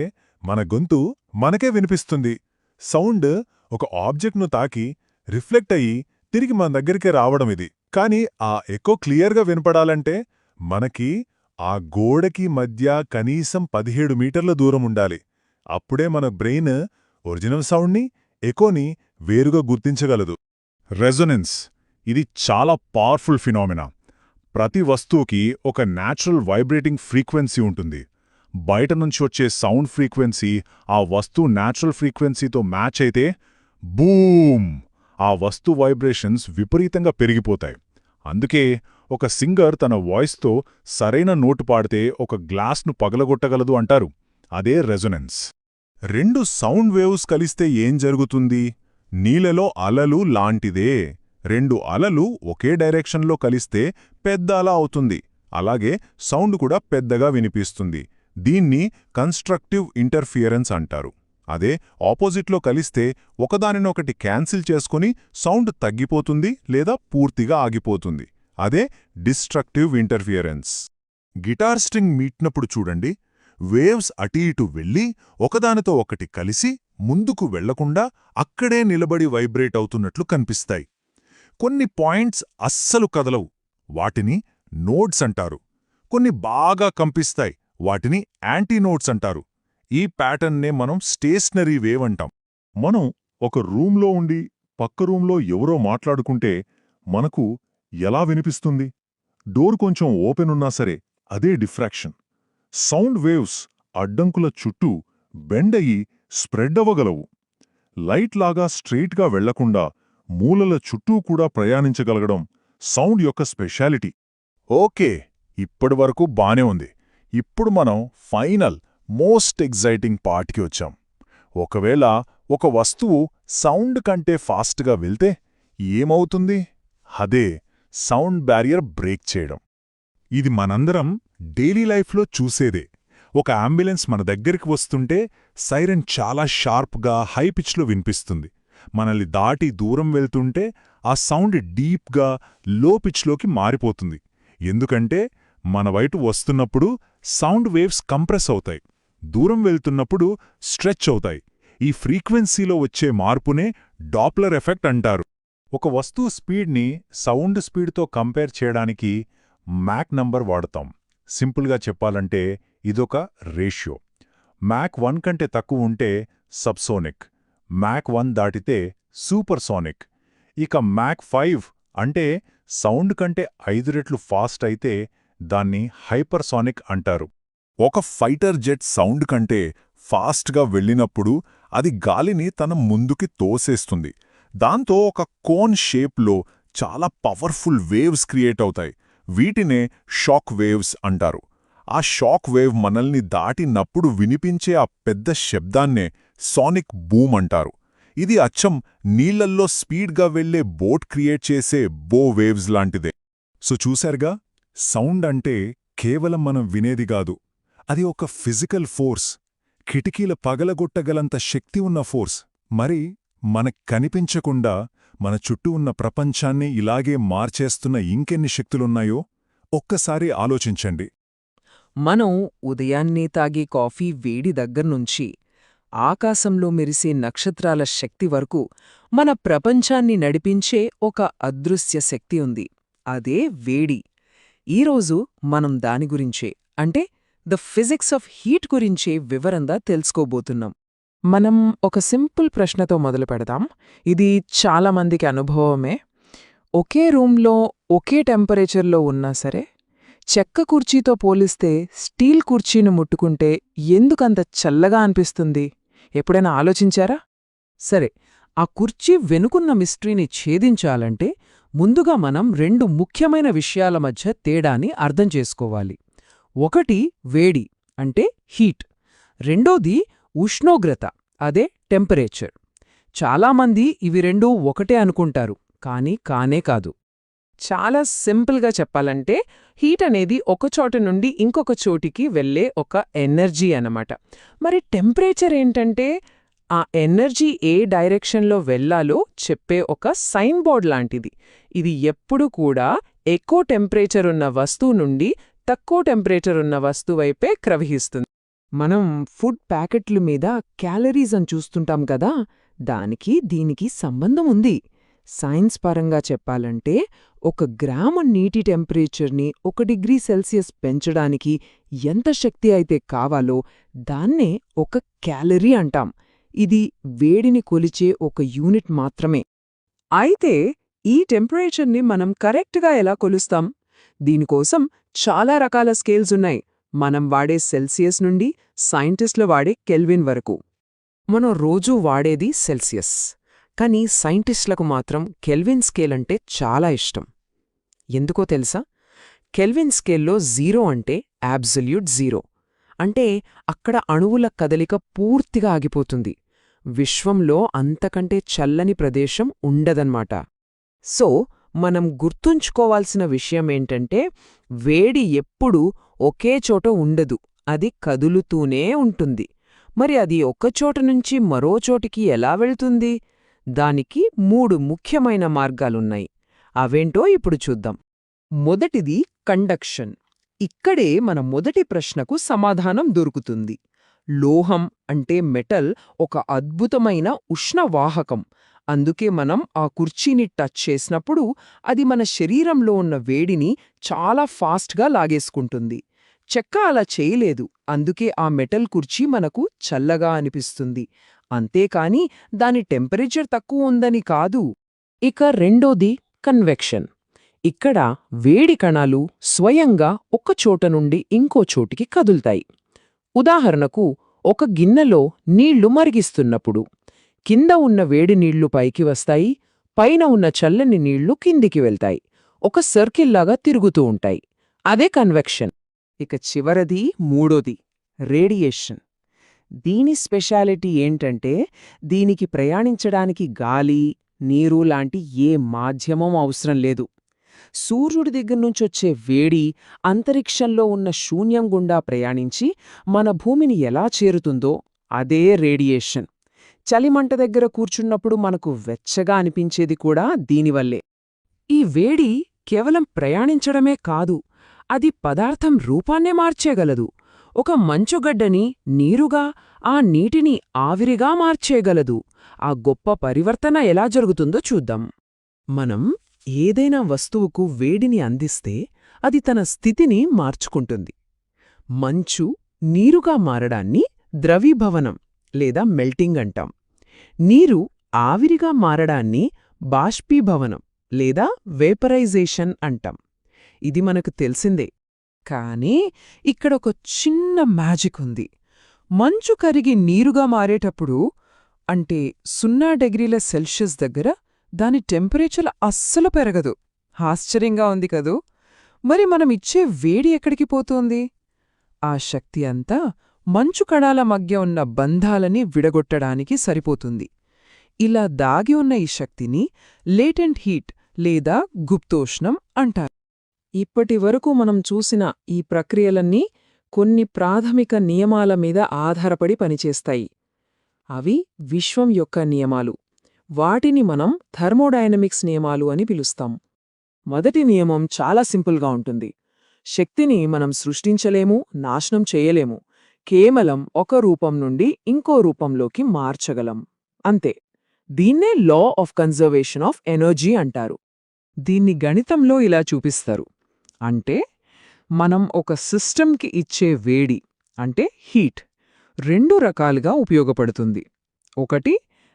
మన గొంతు మనకే వినిపిస్తుంది. సౌండ్ ఒక ఆబ్జెక్ట్ను తాకి రిఫ్లెక్ట్ అయ్యి తిరిగి మన దగ్గరికే రావడం ఇది. కానీ ఆ ఎకో క్లియర్గా వినపడాలంటే మనకి ఆ గోడకి మధ్య కనీసం 17 మీటర్ల దూరం ఉండాలి. అప్పుడే మన బ్రెయిన్ ఒరిజినల్ సౌండ్ని, ఎకోని వేరుగా గుర్తించగలదు. రెజొనెన్స్ ఇది చాలా పవర్ఫుల్ ఫినామినా. ప్రతి వస్తువుకి ఒక న్యాచురల్ వైబ్రేటింగ్ ఫ్రీక్వెన్సీ ఉంటుంది. బయట నుంచి వచ్చే సౌండ్ ఫ్రీక్వెన్సీ ఆ వస్తువు న్యాచురల్ ఫ్రీక్వెన్సీతో మ్యాచ్ అయితే బూమ్! ఆ వస్తు వైబ్రేషన్స్ విపరీతంగా పెరిగిపోతాయి. అందుకే ఒక సింగర్ తన వాయిస్తో సరైన నోటు పాడితే ఒక గ్లాస్ను పగలగొట్టగలదు అంటారు. అదే రెజొనెన్స్. 2 సౌండ్ వేవ్స్ కలిస్తే ఏం జరుగుతుంది? నీళ్ళలో అలలు లాంటిదే. 2 అలలు ఒకే డైరెక్షన్లో కలిస్తే పెద్ద అల అవుతుంది. అలాగే సౌండ్ కూడా పెద్దగా వినిపిస్తుంది. దీన్ని కన్స్ట్రక్టివ్ ఇంటర్ఫియరెన్స్ అంటారు. అదే ఆపోజిట్లో కలిస్తే ఒకదానినొకటి క్యాన్సిల్ చేసుకుని సౌండ్ తగ్గిపోతుంది లేదా పూర్తిగా ఆగిపోతుంది. అదే డిస్ట్రక్టివ్ ఇంటర్ఫియరెన్స్. గిటార్ స్ట్రింగ్ మీట్నప్పుడు చూడండి, వేవ్స్ అటు ఇటు వెళ్ళి ఒకదానితో ఒకటి కలిసి ముందుకు వెళ్లకుండా అక్కడే నిలబడి వైబ్రేట్ అవుతున్నట్లు కనిపిస్తాయి. కొన్ని పాయింట్స్ అస్సలు కదలవు, వాటిని నోడ్స్ అంటారు. కొన్ని బాగా కంపిస్తాయి, వాటిని యాంటీనోడ్స్ అంటారు. ఈ ప్యాటర్న్నే మనం స్టేషనరీ వేవ్ అంటాం. మనం ఒక రూంలో ఉండి పక్క రూంలో ఎవరో మాట్లాడుకుంటే మనకు ఎలా వినిపిస్తుంది? డోర్ కొంచెం ఓపెన్ ఉన్నా సరే అదే డిఫ్రాక్షన్. సౌండ్ వేవ్స్ అడ్డంకుల చుట్టూ బెండ్ అయ్యి స్ప్రెడ్ అవ్వగలవు. లైట్ లాగా స్ట్రెయిట్గా వెళ్లకుండా మూలల చుట్టూ కూడా ప్రయాణించగలగడం సౌండ్ యొక్క స్పెషాలిటీ. ఓకే, ఇప్పటివరకు బానే ఉంది. ఇప్పుడు మనం ఫైనల్ మోస్ట్ ఎగ్జైటింగ్ పార్ట్కి వచ్చాం. ఒకవేళ ఒక వస్తువు సౌండ్ కంటే ఫాస్ట్గా వెళ్తే ఏమవుతుంది? అదే సౌండ్ బ్యారియర్ బ్రేక్ చేయడం. ఇది మనందరం డైలీ లైఫ్లో చూసేదే. ఒక అంబులెన్స్ మన దగ్గరికి వస్తుంటే సైరన్ చాలా షార్ప్గా హై పిచ్లో వినిపిస్తుంది. మనల్ని దాటి దూరం వెళ్తుంటే ఆ సౌండ్ డీప్గా లో పిచ్లోకి మారిపోతుంది. ఎందుకంటే మన వైపు వస్తున్నప్పుడు సౌండ్ వేవ్స్ కంప్రెస్ అవుతాయి, దూరం వెళ్తున్నప్పుడు స్ట్రెచ్ అవుతాయి. ఈ ఫ్రీక్వెన్సీలో వచ్చే మార్పునే డాప్లర్ ఎఫెక్ట్ అంటారు. ఒక వస్తువు స్పీడ్ని సౌండ్ స్పీడ్తో కంపేర్ చేయడానికి మ్యాక్ నంబర్ వాడతాం. సింపుల్గా చెప్పాలంటే ఇదొక రేషియో. మ్యాక్ 1 కంటే తక్కువ ఉంటే సబ్సోనిక్, మ్యాక్ 1 దాటితే సూపర్సోనిక్. ఇక మ్యాక్ 5 అంటే సౌండ్ కంటే 5 రెట్లు ఫాస్ట్ అయితే దాన్ని హైపర్సోనిక్ అంటారు. ఒక ఫైటర్ జెట్ సౌండ్ కంటే ఫాస్ట్గా వెళ్ళినప్పుడు అది గాలిని తన ముందుకి తోసేస్తుంది. దాంతో ఒక కోన్ షేప్లో చాలా పవర్ఫుల్ వేవ్స్ క్రియేట్ అవుతాయి. వీటినే షాక్ వేవ్స్ అంటారు. ఆ షాక్ వేవ్ మనల్ని దాటినప్పుడు వినిపించే ఆ పెద్ద శబ్దాన్నే సానిక్ బూమ్ అంటారు. ఇది అచ్చం నీళ్లల్లో స్పీడ్గా వెళ్లే బోట్ క్రియేట్ చేసే బో వేవ్స్ లాంటిదే. సో చూశారుగా, సౌండ్ అంటే కేవలం మనం వినేది కాదు, అది ఒక ఫిజికల్ ఫోర్స్. కిటికీల పగలగొట్టగలంత శక్తి ఉన్న ఫోర్స్. మరి మనకు కనిపించకుండా మన చుట్టూ ఉన్న ప్రపంచాన్ని ఇలాగే మార్చేస్తున్న ఇంకెన్ని శక్తులున్నాయో ఒక్కసారి ఆలోచించండి. మనం ఉదయాన్నే తాగే కాఫీ వేడి దగ్గర్నుంచి ఆకాశంలో మెరిసే నక్షత్రాల శక్తి వరకు మన ప్రపంచాన్ని నడిపించే ఒక అదృశ్య శక్తి ఉంది. అదే వేడి. ఈరోజు మనం దాని గురించే, అంటే ద ఫిజిక్స్ ఆఫ్ హీట్ గురించే వివరంగా తెలుసుకోబోతున్నాం. మనం ఒక సింపుల్ ప్రశ్నతో మొదలు పెడదాం. ఇది చాలామందికి అనుభవమే. ఒకే రూంలో ఒకే టెంపరేచర్లో ఉన్నా సరే, చెక్క కుర్చీతో పోలిస్తే స్టీల్ కుర్చీని ముట్టుకుంటే ఎందుకంత చల్లగా అనిపిస్తుంది? ఎప్పుడైనా ఆలోచించారా? సరే, ఆ కుర్చీ వెనుకున్న మిస్టరీని ఛేదించాలంటే ముందుగా మనం 2 ముఖ్యమైన విషయాల మధ్య తేడాని అర్థం చేసుకోవాలి. ఒకటి వేడి, అంటే హీట్. రెండోది ఉష్ణోగ్రత, అదే టెంపరేచర్. చాలామంది ఇవి రెండూ ఒకటే అనుకుంటారు, కానీ కానే కాదు. చాలా సింపుల్గా చెప్పాలంటే హీట్ అనేది ఒక చోట నుండి ఇంకొక చోటికి వెళ్ళే ఒక ఎనర్జీ అన్నమాట. మరి టెంపరేచర్ ఏంటంటే ఆ ఎనర్జీ ఏ డైరెక్షన్లో వెళ్లాలో చెప్పే ఒక సైన్ బోర్డ్ లాంటిది. ఇది ఎప్పుడు కూడా ఎక్కువ టెంపరేచర్ ఉన్న వస్తువు నుండి తక్కువ టెంపరేచర్ ఉన్న వస్తువైపే ప్రవహిస్తుంది. మనం ఫుడ్ ప్యాకెట్ల మీద క్యాలరీస్ అని చూస్తుంటాం కదా, దానికి దీనికి సంబంధం ఉంది. సైన్స్ పరంగా చెప్పాలంటే 1 గ్రాము నీటి టెంపరేచర్ని 1 డిగ్రీ సెల్సియస్ పెంచడానికి ఎంత శక్తి అయితే కావాలో దాన్నే 1 క్యాలరీ అంటాం. ఇది వేడిని కొలిచే ఒక యూనిట్ మాత్రమే. అయితే ఈ టెంపరేచర్ని మనం కరెక్ట్గా ఎలా కొలుస్తాం? దీనికోసం చాలా రకాల స్కేల్స్ ఉన్నాయి. మనం వాడే సెల్సియస్ నుండి సైంటిస్టులు వాడే కెల్విన్ వరకు. మనం రోజూ వాడేది సెల్సియస్, కానీ సైంటిస్టులకు మాత్రం కెల్విన్ స్కేల్ అంటే చాలా ఇష్టం. ఎందుకో తెలుసా? కెల్విన్ స్కేల్లో 0 అంటే అబ్సల్యూట్ జీరో. అంటే అక్కడ అణువుల కదలిక పూర్తిగా ఆగిపోతుంది. విశ్వంలో అంతకంటే చల్లని ప్రదేశం ఉండదన్నమాట. సో మనం గుర్తుంచుకోవాల్సిన విషయమేంటంటే వేడి ఎప్పుడూ ఒకే చోట ఉండదు, అది కదులుతూనే ఉంటుంది. మరి అది ఒకచోట నుంచి మరో చోటికి ఎలా వెళ్తుంది? దానికి 3 ముఖ్యమైన మార్గాలున్నాయి. అవేంటో ఇప్పుడు చూద్దాం. మొదటిది కండక్షన్. ఇక్కడే మన మొదటి ప్రశ్నకు సమాధానం దొరుకుతుంది. లోహం అంటే మెటల్ ఒక అద్భుతమైన ఉష్ణవాహకం. అందుకే మనం ఆ కుర్చీని టచ్ చేసినప్పుడు అది మన శరీరంలో ఉన్న వేడిని చాలా ఫాస్ట్గా లాగేసుకుంటుంది. చెక్క అలా చేయలేదు, అందుకే ఆ మెటల్ కుర్చీ మనకు చల్లగా అనిపిస్తుంది. అంతేకాని దాని టెంపరేచర్ తక్కువ ఉందని కాదు. ఇక రెండోది కన్వెక్షన్. ఇక్కడ వేడి కణాలు స్వయంగా ఒక చోట నుండి ఇంకో చోటికి కదులుతాయి. ఉదాహరణకు ఒక గిన్నెలో నీళ్లు మరిగిస్తున్నప్పుడు కింద ఉన్న వేడి నీళ్లు పైకి వస్తాయి, పైన ఉన్న చల్లని నీళ్లు కిందికి వెళ్తాయి. ఒక సర్కిల్లాగా తిరుగుతూ ఉంటాయి. అదే కన్వెక్షన్. ఇక చివరది మూడోది రేడియేషన్. దీని స్పెషాలిటీ ఏంటంటే దీనికి ప్రయాణించడానికి గాలి, నీరు లాంటి ఏ మాధ్యమం అవసరం లేదు. సూర్యుడి దగ్గర్నుంచొచ్చే వేడి అంతరిక్షంలో ఉన్న శూన్యం గుండా ప్రయాణించి మన భూమిని ఎలా చేరుతుందో అదే రేడియేషన్. చలిమంట దగ్గర కూర్చున్నప్పుడు మనకు వెచ్చగా అనిపించేది కూడా దీనివల్లే. ఈ వేడి కేవలం ప్రయాణించడమే కాదు, అది పదార్థం రూపాన్నే మార్చేగలదు. ఒక మంచుగడ్డని నీరుగా, ఆ నీటిని ఆవిరిగా మార్చేయగలదు. ఆ గొప్ప పరివర్తన ఎలా జరుగుతుందో చూద్దాం. మనం ఏదైనా వస్తువుకు వేడిని అందిస్తే అది తన స్థితిని మార్చుకుంటుంది. మంచు నీరుగా మారడాన్ని ద్రవీభవనం లేదా మెల్టింగ్ అంటాం. నీరు ఆవిరిగా మారడాన్ని బాష్పీభవనం లేదా వేపరైజేషన్ అంటాం. ఇది మనకు తెలిసిందే. కానీ ఇక్కడొక చిన్న మ్యాజిక్ ఉంది. మంచు కరిగి నీరుగా మారేటప్పుడు, అంటే 0 డిగ్రీల సెల్సియస్ దగ్గర దాని టెంపరేచర్ అస్సలు పెరగదు. ఆశ్చర్యంగా ఉంది కదూ? మరి మనమిచ్చే వేడి ఎక్కడికి పోతోంది? ఆ శక్తి అంతా మంచు కణాల మధ్య ఉన్న బంధాలని విడగొట్టడానికి సరిపోతుంది. ఇలా దాగి ఉన్న ఈ శక్తిని లేటెంట్ హీట్ లేదా గుప్తోష్ణం అంటారు. ఇప్పటివరకు మనం చూసిన ఈ ప్రక్రియలన్నీ కొన్ని ప్రాథమిక నియమాల మీద ఆధారపడి పనిచేస్తాయి. అవి విశ్వం యొక్క నియమాలు. వాటిని మనం థర్మోడైనమిక్స్ నియమాలు అని పిలుస్తాం. మొదటి నియమం చాలా సింపుల్గా ఉంటుంది. శక్తిని మనం సృష్టించలేము, నాశనం చేయలేము. కేవలం ఒక రూపం నుండి ఇంకో రూపంలోకి మార్చగలం, అంతే. దీన్నే law of conservation of energy అంటారు. దీన్ని గణితంలో ఇలా చూపిస్తారు. అంటే మనం ఒక సిస్టమ్కి ఇచ్చే వేడి అంటే హీట్ 2 రకాలుగా ఉపయోగపడుతుంది. ఒకటి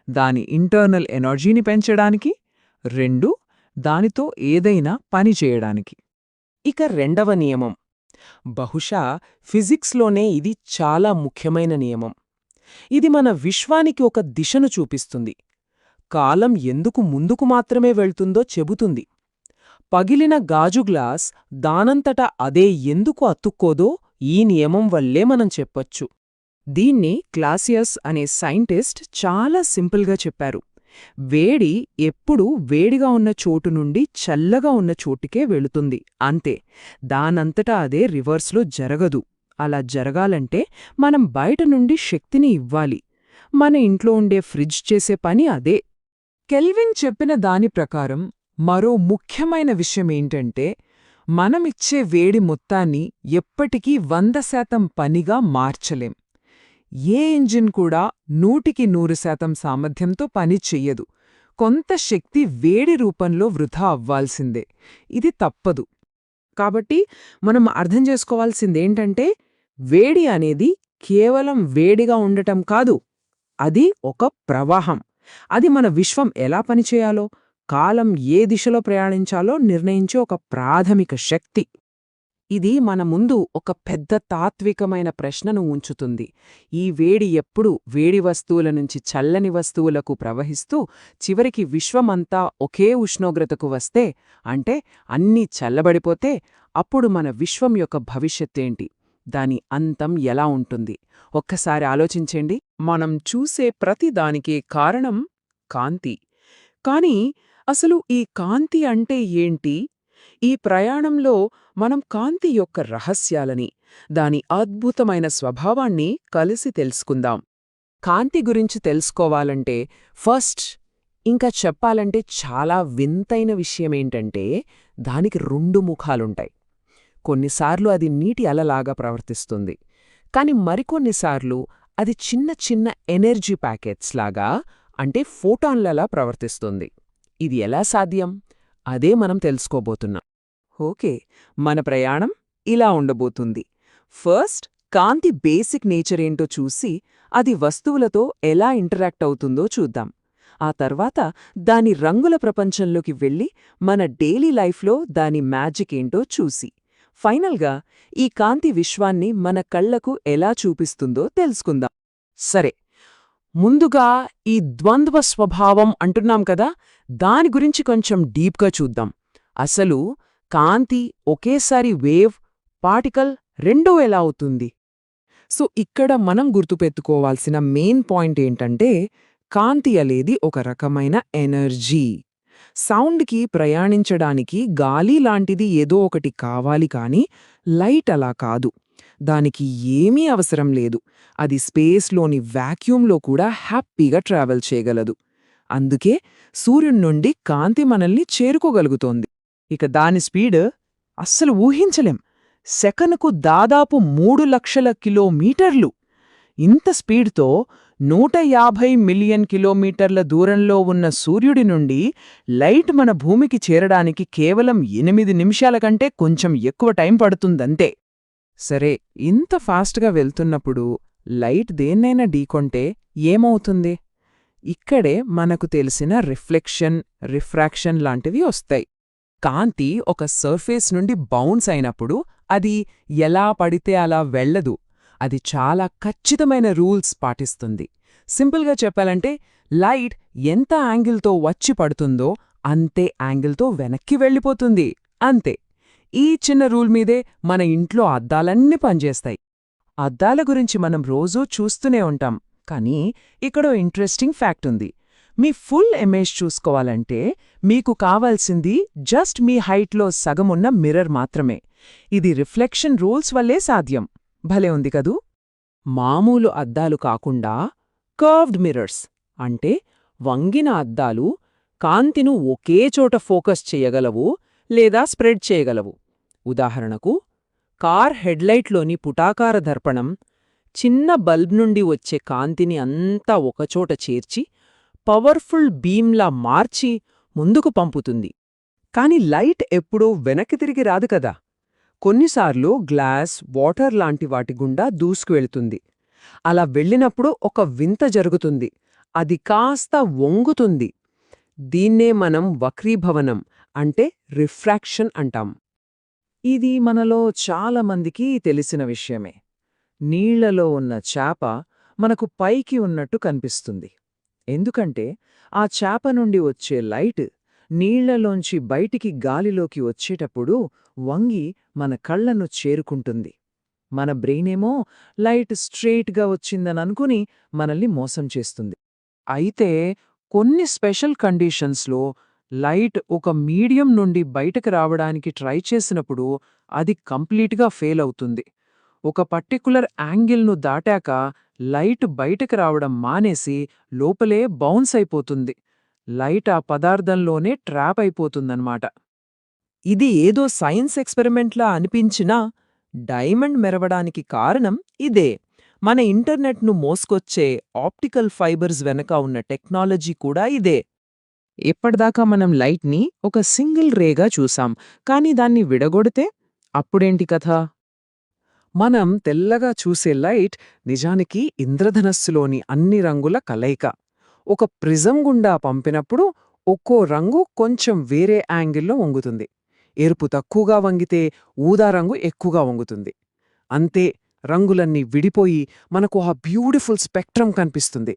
దాని ఇంటర్నల్ ఎనర్జీని పెంచడానికి, 2 దానితో ఏదైనా పని చేయడానికి. ఇక రెండవ నియమం, బహుశా ఫిజిక్స్లోనే ఇది చాలా ముఖ్యమైన నియమం. ఇది మన విశ్వానికి ఒక దిశను చూపిస్తుంది. కాలం ఎందుకు ముందుకు మాత్రమే వెళ్తుందో చెబుతుంది. పగిలిన గాజు గ్లాస్ దానంతట అదే ఎందుకు అతుక్కోదో ఈ నియమం వల్లే మనం చెప్పొచ్చు. దీన్ని క్లాసియస్ అనే సైంటిస్ట్ చాలా సింపుల్గా చెప్పారు. వేడి ఎప్పుడూ వేడిగా ఉన్న చోటు నుండి చల్లగా ఉన్న చోటుకే వెళుతుంది, అంతే. దానంతటా అదే రివర్స్లో జరగదు. అలా జరగాలంటే మనం బయట నుండి శక్తిని ఇవ్వాలి. మన ఇంట్లో ఉండే ఫ్రిడ్జ్ చేసే పని అదే. కెల్విన్ చెప్పిన దాని ప్రకారం మరో ముఖ్యమైన విషయమేంటంటే మనమిచ్చే వేడి మొత్తాన్ని ఎప్పటికీ 100% పనిగా మార్చలేం. ఏ ఇంజిన్ కూడా 100% సామర్థ్యంతో పని చెయ్యదు. కొంత శక్తి వేడి రూపంలో వృధా అవ్వాల్సిందే. ఇది తప్పదు. కాబట్టి మనం అర్థం చేసుకోవాల్సిందేంటంటే వేడి అనేది కేవలం వేడిగా ఉండటం కాదు, అది ఒక ప్రవాహం. అది మన విశ్వం ఎలా పనిచేయాలో, కాలం ఏ దిశలో ప్రయాణించాలో నిర్ణయించే ఒక ప్రాథమిక శక్తి. ఇది మన ముందు ఒక పెద్ద తాత్వికమైన ప్రశ్నను ఉంచుతుంది. ఈ వేడి ఎప్పుడు వేడి వస్తువుల నుంచి చల్లని వస్తువులకు ప్రవహిస్తూ చివరికి విశ్వమంతా ఒకే ఉష్ణోగ్రతకు వస్తే, అంటే అన్నీ చల్లబడిపోతే, అప్పుడు మన విశ్వం యొక్క భవిష్యత్తేంటి? దాని అంతం ఎలా ఉంటుంది? ఒక్కసారి ఆలోచించండి. మనం చూసే ప్రతిదానికి కారణం కాంతి. కాని అసలు ఈ కాంతి అంటే ఏంటి? ఈ ప్రయాణంలో మనం కాంతి యొక్క రహస్యాలని, దాని అద్భుతమైన స్వభావాన్ని కలిసి తెలుసుకుందాం. కాంతి గురించి తెలుసుకోవాలంటే ఫస్ట్ ఇంకా చెప్పాలంటే చాలా వింతైన విషయమేంటంటే దానికి 2 ముఖాలుంటాయి. కొన్నిసార్లు అది నీటి అలలాగా ప్రవర్తిస్తుంది. కాని మరికొన్నిసార్లు అది చిన్న చిన్న ఎనర్జీ ప్యాకెట్స్ లాగా, అంటే ఫోటాన్లలా ప్రవర్తిస్తుంది. ఇది ఎలా సాధ్యం? అదే మనం తెలుసుకోబోతున్నాం. ఓకే, మన ప్రయాణం ఇలా ఉండబోతుంది. ఫస్ట్ కాంతి బేసిక్ నేచర్ ఏంటో చూసి అది వస్తువులతో ఎలా ఇంటరాక్ట్ అవుతుందో చూద్దాం. ఆ తర్వాత దాని రంగుల ప్రపంచంలోకి వెళ్ళి మన డైలీ లైఫ్లో దాని మ్యాజిక్ ఏంటో చూసి ఫైనల్గా ఈ కాంతి విశ్వాన్ని మన కళ్లకు ఎలా చూపిస్తుందో తెలుసుకుందాం. సరే, ముందుగా ఈ ద్వంద్వ స్వభావం అంటున్నాం కదా, దాని గురించి కొంచెం డీప్గా చూద్దాం. అసలు కాంతి ఒకేసారి వేవ్, పార్టికల్ రెండూ ఎలా అవుతుంది? సో ఇక్కడ మనం గుర్తుపెట్టుకోవాల్సిన మెయిన్ పాయింట్ ఏంటంటే, కాంతి అనేది ఒక రకమైన ఎనర్జీ. సౌండ్కి ప్రయాణించడానికి గాలి లాంటిది ఏదో ఒకటి కావాలి కాని లైట్ అలా కాదు. దానికి ఏమీ అవసరం లేదు. అది స్పేస్లోని వాక్యూమ్లో కూడా హ్యాపీగా ట్రావెల్ చేయగలదు. అందుకే సూర్యుడి నుండి కాంతి మనల్ని చేరుకోగలుగుతోంది. ఇక దాని స్పీడ్ అస్సలు ఊహించలేం. సెకనుకు దాదాపు 3 లక్షల కిలోమీటర్లు. ఇంత స్పీడ్తో 150 మిలియన్ కిలోమీటర్ల దూరంలో ఉన్న సూర్యుడి నుండి లైట్ మన భూమికి చేరడానికి కేవలం 8 నిమిషాల కంటే కొంచెం ఎక్కువ టైం పడుతుందంతే. సరే, ఇంత ఫాస్ట్గా వెళ్తున్నప్పుడు లైట్ దేన్నైనా ఢీకొంటే ఏమవుతుంది? ఇక్కడే మనకు తెలిసిన రిఫ్లెక్షన్, రిఫ్రాక్షన్ లాంటివి వస్తాయి. కాంతి ఒక సర్ఫేస్ నుండి బౌన్స్ అయినప్పుడు అది ఎలా పడితే అలా వెళ్ళదు. అది చాలా ఖచ్చితమైన రూల్స్ పాటిస్తుంది. సింపుల్గా చెప్పాలంటే, లైట్ ఎంత యాంగిల్తో వచ్చి పడుతుందో అంతే యాంగిల్తో వెనక్కి వెళ్ళిపోతుంది, అంతే. ఈ చిన్న రూల్ మీదే మన ఇంట్లో అద్దాలన్నీ పనిచేస్తాయి. అద్దాల గురించి మనం రోజూ చూస్తూనే ఉంటాం, కానీ ఇక్కడో ఇంట్రెస్టింగ్ ఫ్యాక్ట్ ఉంది. మీ ఫుల్ ఇమేజ్ చూసుకోవాలంటే మీకు కావాల్సింది జస్ట్ మీ హైట్లో సగమున్న మిర్రర్ మాత్రమే. ఇది రిఫ్లెక్షన్ రూల్స్ వల్లే సాధ్యం. భలే ఉంది కదూ! మామూలు అద్దాలు కాకుండా కర్వ్డ్ మిర్రర్స్ అంటే వంగిన అద్దాలు కాంతిను ఒకే చోట ఫోకస్ చేయగలవు లేదా స్ప్రెడ్ చేయగలవు. ఉదాహరణకు, కార్ హెడ్లైట్లోని పుటాకార దర్పణం చిన్న బల్బ్ నుండి వచ్చే కాంతిని అంతా ఒకచోట చేర్చి పవర్ఫుల్ బీమ్లా మార్చి ముందుకు పంపుతుంది. కాని లైట్ ఎప్పుడూ వెనక్కి తిరిగి రాదు కదా. కొన్నిసార్లు గ్లాస్, వాటర్ లాంటి వాటి గుండా దూసుకువెళ్తుంది. అలా వెళ్ళినప్పుడు ఒక వింత జరుగుతుంది. అది కాస్త వంగుతుంది. దీన్నే మనం వక్రీభవనం అంటే రిఫ్రాక్షన్ అంటాం. ఇది మనలో చాలామందికి తెలిసిన విషయమే. నీళ్లలో ఉన్న చేప మనకు పైకి ఉన్నట్టు కనిపిస్తుంది. ఎందుకంటే ఆ చేప నుండి వచ్చే లైట్ నీళ్లలోంచి బయటికి గాలిలోకి వచ్చేటప్పుడు వంగి మన కళ్లను చేరుకుంటుంది. మన బ్రెయినేమో లైట్ స్ట్రెయిట్గా వచ్చిందననుకుని మనల్ని మోసం చేస్తుంది. అయితే కొన్ని స్పెషల్ కండీషన్స్లో లైట్ ఒక మీడియం నుండి బయటకు రావడానికి ట్రై చేసినప్పుడు అది కంప్లీట్గా ఫెయిల్ అవుతుంది. ఒక పర్టిక్యులర్ యాంగిల్ను దాటాక లైట్ బయటకు రావడం మానేసి లోపలే బౌన్స్ అయిపోతుంది. లైట్ ఆ పదార్థంలోనే ట్రాప్ అయిపోతుందన్నమాట. ఇది ఏదో సైన్స్ ఎక్స్పెరిమెంట్లా అనిపించినా డైమండ్ మెరవడానికి కారణం ఇదే. మన ఇంటర్నెట్ను మోసుకొచ్చే ఆప్టికల్ ఫైబర్స్ వెనక ఉన్న టెక్నాలజీ కూడా ఇదే. ఎప్పటిదాకా మనం లైట్ని ఒక సింగిల్ రేగా చూసాం, కానీ దాన్ని విడగొడితే అప్పుడేంటి కథ? మనం తెల్లగా చూసే లైట్ నిజానికి ఇంద్రధనస్సులోని అన్ని రంగుల కలయిక. ఒక ప్రిజం గుండా పంపినప్పుడు ఒక్కో రంగు కొంచెం వేరే యాంగిల్లో వంగుతుంది. ఎరుపు తక్కువగా వంగితే ఊదా రంగు ఎక్కువగా వంగుతుంది. అంతే, రంగులన్నీ విడిపోయి మనకు ఆ బ్యూటిఫుల్ స్పెక్ట్రమ్ కనిపిస్తుంది.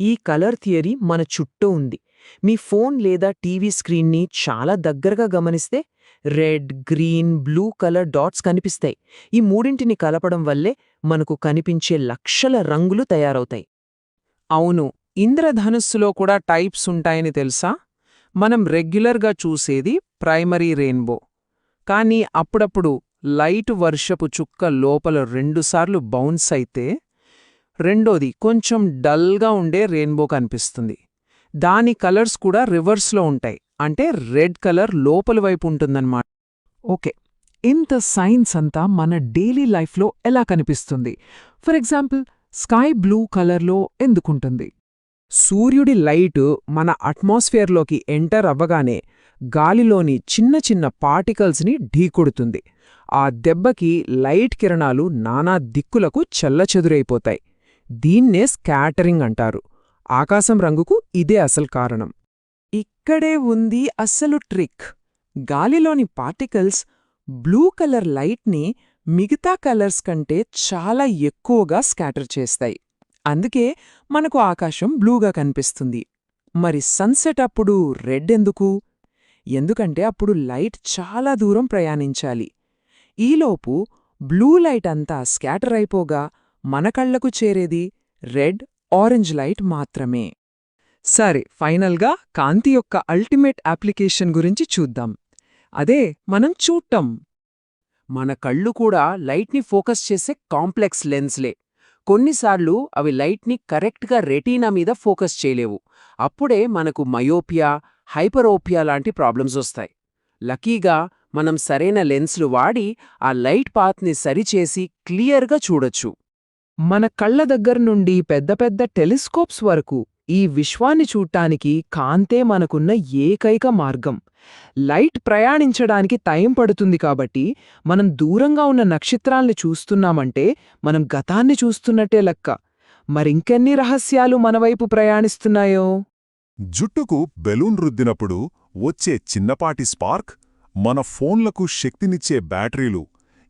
ఈ కలర్ థియరీ మన చుట్టూ ఉంది. మీ ఫోన్ లేదా టీవీ స్క్రీన్ని చాలా దగ్గరగా గమనిస్తే red, green, blue colour dots కనిపిస్తాయి. ఈ మూడింటిని కలపడం వల్లే మనకు కనిపించే లక్షల రంగులు తయారవుతాయి. అవును, ఇంద్రధనుస్సులో కూడా టైప్స్ ఉంటాయని తెలుసా? మనం రెగ్యులర్గా చూసేది ప్రైమరీ రెయిన్బో. కానీ అప్పుడప్పుడు లైటు వర్షపు చుక్క లోపల 2 సార్లు బౌన్స్ అయితే రెండోది కొంచెం డల్గా ఉండే రెయిన్బో కనిపిస్తుంది. దాని కలర్స్ కూడా రివర్స్లో ఉంటాయి. అంటే రెడ్ కలర్ లోపలి వైపు ఉంటుందన్నమాట. ఓకే, ఇంత సైన్స్ అంతా మన డైలీ లైఫ్లో ఎలా కనిపిస్తుంది? ఫర్ ఎగ్జాంపుల్, స్కై బ్లూ కలర్లో ఎందుకుంటుంది? సూర్యుడి లైటు మన అట్మాస్ఫియర్లోకి ఎంటర్ అవ్వగానే గాలిలోని చిన్న చిన్న పార్టికల్స్ని ఢీకొడుతుంది. ఆ దెబ్బకి లైట్ కిరణాలు నానా దిక్కులకు చెల్లచెదురైపోతాయి. దీన్నే స్కాటరింగ్ అంటారు. ఆకాశం రంగుకు ఇదే అసలు కారణం. ఇక్కడే ఉంది అస్సలు ట్రిక్. గాలిలోని పార్టికల్స్ బ్లూ కలర్ లైట్ని మిగతా కలర్స్ కంటే చాలా ఎక్కువగా స్కాటర్ చేస్తాయి. అందుకే మనకు ఆకాశం బ్లూగా కనిపిస్తుంది. మరి సన్సెట్ అప్పుడు రెడ్ ఎందుకు? ఎందుకంటే అప్పుడు లైట్ చాలా దూరం ప్రయాణించాలి. ఈలోపు బ్లూ లైట్ అంతా స్కాటర్ అయిపోగా మన కళ్లకు చేరేది రెడ్, ఆరెంజ్ లైట్ మాత్రమే. సరే, ఫైనల్గా కాంతి యొక్క అల్టిమేట్ అప్లికేషన్ గురించి చూద్దాం. అదే మనం చూడటం. మన కళ్ళు కూడా లైట్ని ఫోకస్ చేసే కాంప్లెక్స్ లెన్స్లే. కొన్నిసార్లు అవి లైట్ని కరెక్ట్గా రెటీనా మీద ఫోకస్ చేయలేవు. అప్పుడే మనకు మయోపియా, హైపరోపియా లాంటి ప్రాబ్లమ్స్ వస్తాయి. లక్కీగా మనం సరైన లెన్స్లు వాడి ఆ లైట్ పాత్ని సరిచేసి క్లియర్గా చూడొచ్చు. మన కళ్ల దగ్గర్నుండి పెద్ద పెద్ద టెలిస్కోప్స్ వరకు ఈ విశ్వాన్ని చూడ్టానికి కాంతే మనకున్న ఏకైక మార్గం. లైట్ ప్రయాణించడానికి టైం పడుతుంది కాబట్టి మనం దూరంగా ఉన్న నక్షత్రాల్ని చూస్తున్నామంటే మనం గతాన్ని చూస్తున్నట్టే లెక్క. మరింకెన్ని రహస్యాలు మనవైపు ప్రయాణిస్తున్నాయో. జుట్టుకు బెలూన్ రుద్దినప్పుడు వచ్చే చిన్నపాటి స్పార్క్, మన ఫోన్లకు శక్తినిచ్చే బ్యాటరీలు.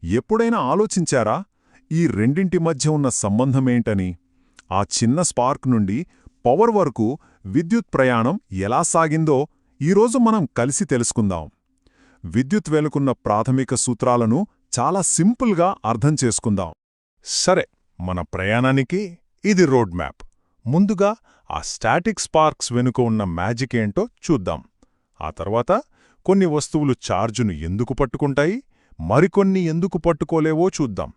ఎప్పుడైనా ఆలోచించారా ఈ రెండింటి మధ్య ఉన్న సంబంధమేంటని? ఆ చిన్న స్పార్క్ నుండి పవర్ వరకు విద్యుత్ ప్రయాణం ఎలా సాగిందో ఈరోజు మనం కలిసి తెలుసుకుందాం. విద్యుత్ వెనుకున్న ప్రాథమిక సూత్రాలను చాలా సింపుల్గా అర్థం చేసుకుందాం. సరే, మన ప్రయాణానికి ఇది రోడ్ మ్యాప్. ముందుగా ఆ స్టాటిక్ స్పార్క్స్ వెనుక ఉన్న మ్యాజిక్ ఏంటో చూద్దాం. ఆ తర్వాత కొన్ని వస్తువులు ఛార్జును ఎందుకు పట్టుకుంటాయి, మరికొన్ని ఎందుకు పట్టుకోలేవో చూద్దాం.